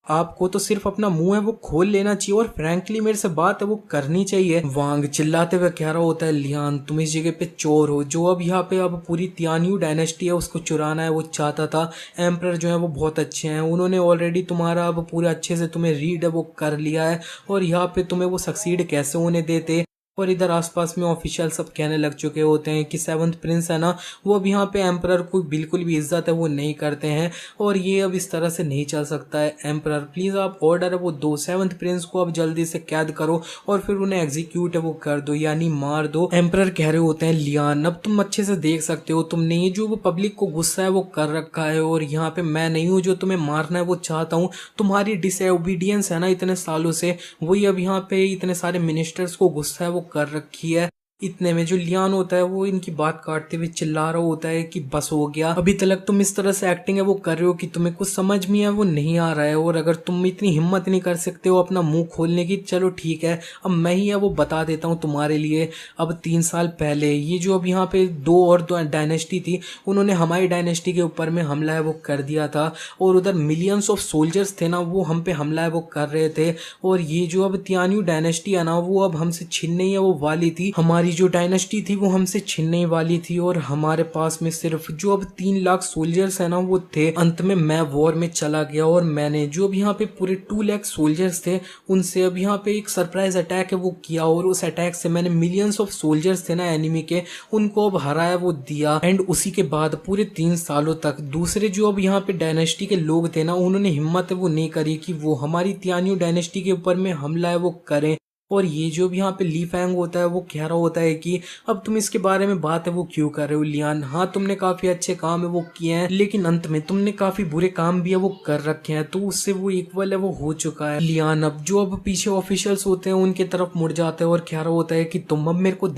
आपको तो सिर्फ अपना मुंह है वो खोल लेना चाहिए और फ्रैंकली मेरे से बात है वो करनी चाहिए। वांग चिल्लाते हुए कह रहा होता है लियान तुम इस जगह पे चोर हो, जो अब यहाँ पे अब पूरी तियान्यू डायनेस्टी है उसको चुराना है वो चाहता था। एम्परर जो है वो बहुत अच्छे हैं, उन्होंने ऑलरेडी तुम्हारा अब पूरे अच्छे से तुम्हें रीड है वो कर लिया है और यहाँ पे तुम्हें वो सक्सीड कैसे होने देते। और इधर आसपास में ऑफिशियल सब कहने लग चुके होते हैं कि सेवंथ प्रिंस है ना वो अब यहाँ पे एम्परर को बिल्कुल भी इज्जत है वो नहीं करते हैं और ये अब इस तरह से नहीं चल सकता है। एम्परर प्लीज आप ऑर्डर है वो दो, सेवंथ प्रिंस को अब जल्दी से कैद करो और फिर उन्हें एग्जीक्यूट है वो कर दो यानी मार दो। एम्परर कह रहे होते हैं लियान अब तुम अच्छे से देख सकते हो तुमने ये जो वो पब्लिक को गुस्सा है वो कर रखा है और यहाँ पे मैं नहीं हूँ जो तुम्हें मारना है वो चाहता हूँ, तुम्हारी डिसओबीडियंस है ना इतने सालों से वही अब यहाँ पे इतने सारे मिनिस्टर्स को गुस्सा है वो कर रखी है। इतने में जो लियान होता है वो इनकी बात काटते हुए चिल्ला रहा होता है कि बस हो गया, अभी तक तुम इस तरह से एक्टिंग है वो कर रहे हो कि तुम्हें कुछ समझ में है वो नहीं आ रहा है और अगर तुम इतनी हिम्मत नहीं कर सकते हो अपना मुंह खोलने की चलो ठीक है अब मैं ही है वो बता देता हूँ तुम्हारे लिए। अब 3 साल पहले ये जो अब यहाँ पे दो डायनेस्टी थी उन्होंने हमारी डायनेस्टी के ऊपर में हमला है वो कर दिया था और उधर मिलियंस ऑफ सोल्जर्स थे ना वो हम पे हमला है वो कर रहे थे और ये जो अब तियान्यू डायनेस्टी है ना वो अब हमसे छीनने ही है वो वाली थी, हमारी जो डायनेस्टी थी वो हमसे छीनने वाली थी और हमारे पास में सिर्फ जो अब 3 लाख सोल्जर्स है ना वो थे। अंत में मैं वॉर में चला गया और मैंने जो अब यहाँ पे पूरे 2 लाख सोल्जर्स थे उनसे अब यहाँ पे एक सरप्राइज अटैक है वो किया और उस अटैक से मैंने मिलियंस ऑफ सोल्जर्स थे ना एनिमी के उनको अब हराया वो दिया। एंड उसी के बाद पूरे 3 सालों तक दूसरे जो अब यहाँ पे डायनेस्टी के लोग थे ना उन्होंने हिम्मत है वो नहीं करी कि वो हमारी तियान्यू डायनेस्टी के ऊपर में हमला है वो करें। और ये जो भी यहाँ पे ली फैंग होता है वो कह रहा होता है कि अब तुम इसके बारे में बात है वो क्यों कर रहे हो लियान, हाँ तुमने काफी अच्छे काम है वो किए हैं लेकिन अंत में तुमने काफी बुरे काम भी है वो कर रखे हैं तो उससे वो इक्वल है वो हो चुका है। लियान अब जो अब पीछे ऑफिशियल्स होते हैं उनके तरफ मुड़ जाते हैं और कह रहा होता है कि तुम अब मेरे को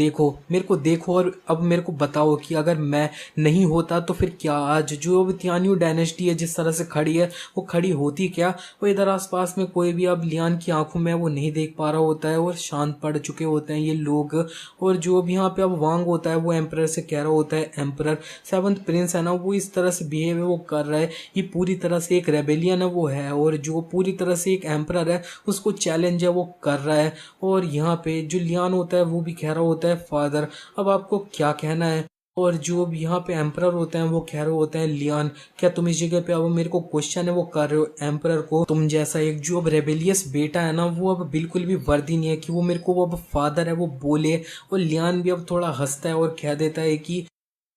देखो और अब मेरे को बताओ कि अगर मैं नहीं होता तो फिर क्या आज जो अब तियान्यू डायनेस्टी है जिस तरह से खड़ी है वो खड़ी होती क्या। वो इधर आसपास में कोई भी अब लियान की आंखों में वो नहीं देख पा रहा होता है और शांत पड़ चुके होते हैं ये लोग। और जो अब यहाँ पे अब वांग होता है वो एम्परर से कह रहा होता है एम्परर सेवंथ प्रिंस है ना वो इस तरह से बिहेव है वो कर रहा है, ये पूरी तरह से एक रेबेलियन है वो है और जो पूरी तरह से एक एम्परर है उसको चैलेंज है वो कर रहा है। और यहाँ पे जो लियान होता है वो भी कह रहा होता है फादर अब आपको क्या कहना है। और जो अब यहाँ पे एम्परर होते हैं वो कह रहे होते हैं लियान क्या तुम इस जगह पे अब मेरे को क्वेश्चन है वो कर रहे हो एम्परर को, तुम जैसा एक जो अब रेबेलियस बेटा है ना वो अब बिल्कुल भी वर्दी नहीं है कि वो मेरे को वो अब फादर है वो बोले। और लियान भी अब थोड़ा हंसता है और कह देता है कि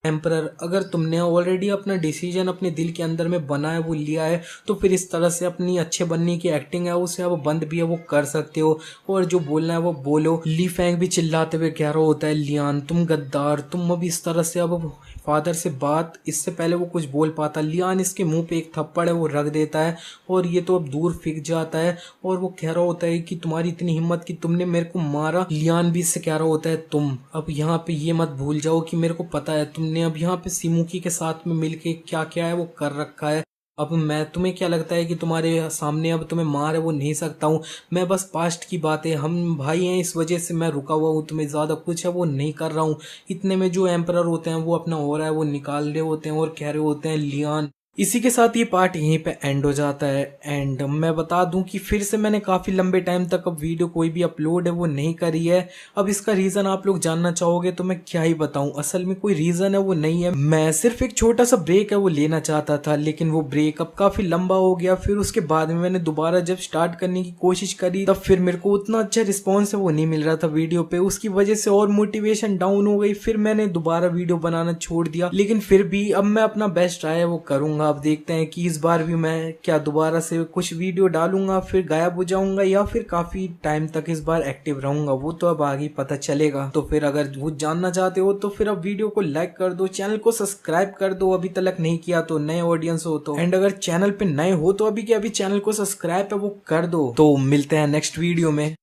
एम्परर, अगर तुमने ऑलरेडी अपना डिसीजन अपने दिल के अंदर में बनाया वो लिया है तो फिर इस तरह से अपनी अच्छे बनने की एक्टिंग है उसे अब बंद भी है वो कर सकते हो, और जो बोलना है वो बोलो। ली फैंग भी चिल्लाते हुए कह रहा होता है लियान तुम गद्दार, तुम अब इस तरह से अब फादर से बात, इससे पहले वो कुछ बोल पाता, लियान इसके मुंह पे एक थप्पड़ है वो रख देता है और ये तो अब दूर फेंक जाता है। और वो कह रहा होता है कि तुम्हारी इतनी हिम्मत कि तुमने मेरे को मारा। लियान भी इससे कह रहा होता है तुम अब यहाँ पे ये मत भूल जाओ कि मेरे को पता है तुमने अब यहाँ पे सिमुकी के साथ में मिलके क्या क्या है वो कर रखा है। अब मैं, तुम्हें क्या लगता है कि तुम्हारे सामने अब तुम्हें मार है वो नहीं सकता हूँ, मैं बस पास्ट की बात है, हम भाई हैं इस वजह से मैं रुका हुआ हूँ, तुम्हें ज़्यादा कुछ है वो नहीं कर रहा हूँ। इतने में जो एम्परर होते हैं वो अपना हो रहा है वो निकाल रहे होते हैं और कह रहे होते हैं लियान। इसी के साथ ये पार्ट यहीं पे एंड हो जाता है। एंड मैं बता दूं कि फिर से मैंने काफ़ी लंबे टाइम तक अब वीडियो कोई भी अपलोड है वो नहीं करी है। अब इसका रीज़न आप लोग जानना चाहोगे तो मैं क्या ही बताऊं, असल में कोई रीज़न है वो नहीं है, मैं सिर्फ एक छोटा सा ब्रेक है वो लेना चाहता था, लेकिन वो ब्रेक अब काफ़ी लंबा हो गया। फिर उसके बाद में मैंने दोबारा जब स्टार्ट करने की कोशिश करी तब फिर मेरे को उतना अच्छा रिस्पॉन्स है वो नहीं मिल रहा था वीडियो पे, उसकी वजह से और मोटिवेशन डाउन हो गई। फिर मैंने दोबारा वीडियो बनाना छोड़ दिया, लेकिन फिर भी अब मैं अपना बेस्ट ट्राई है वो करूंगा। अब देखते हैं कि इस बार भी मैं क्या दोबारा से कुछ वीडियो डालूंगा फिर गायब हो जाऊंगा या फिर काफी टाइम तक इस बार एक्टिव रहूंगा, वो तो अब आगे पता चलेगा। तो फिर अगर वो जानना चाहते हो तो फिर अब वीडियो को लाइक कर दो, चैनल को सब्सक्राइब कर दो अभी तक नहीं किया तो, नए ऑडियंस हो तो, एंड अगर चैनल पे नए हो तो अभी के अभी चैनल को सब्सक्राइब है वो कर दो। तो मिलते हैं नेक्स्ट वीडियो में।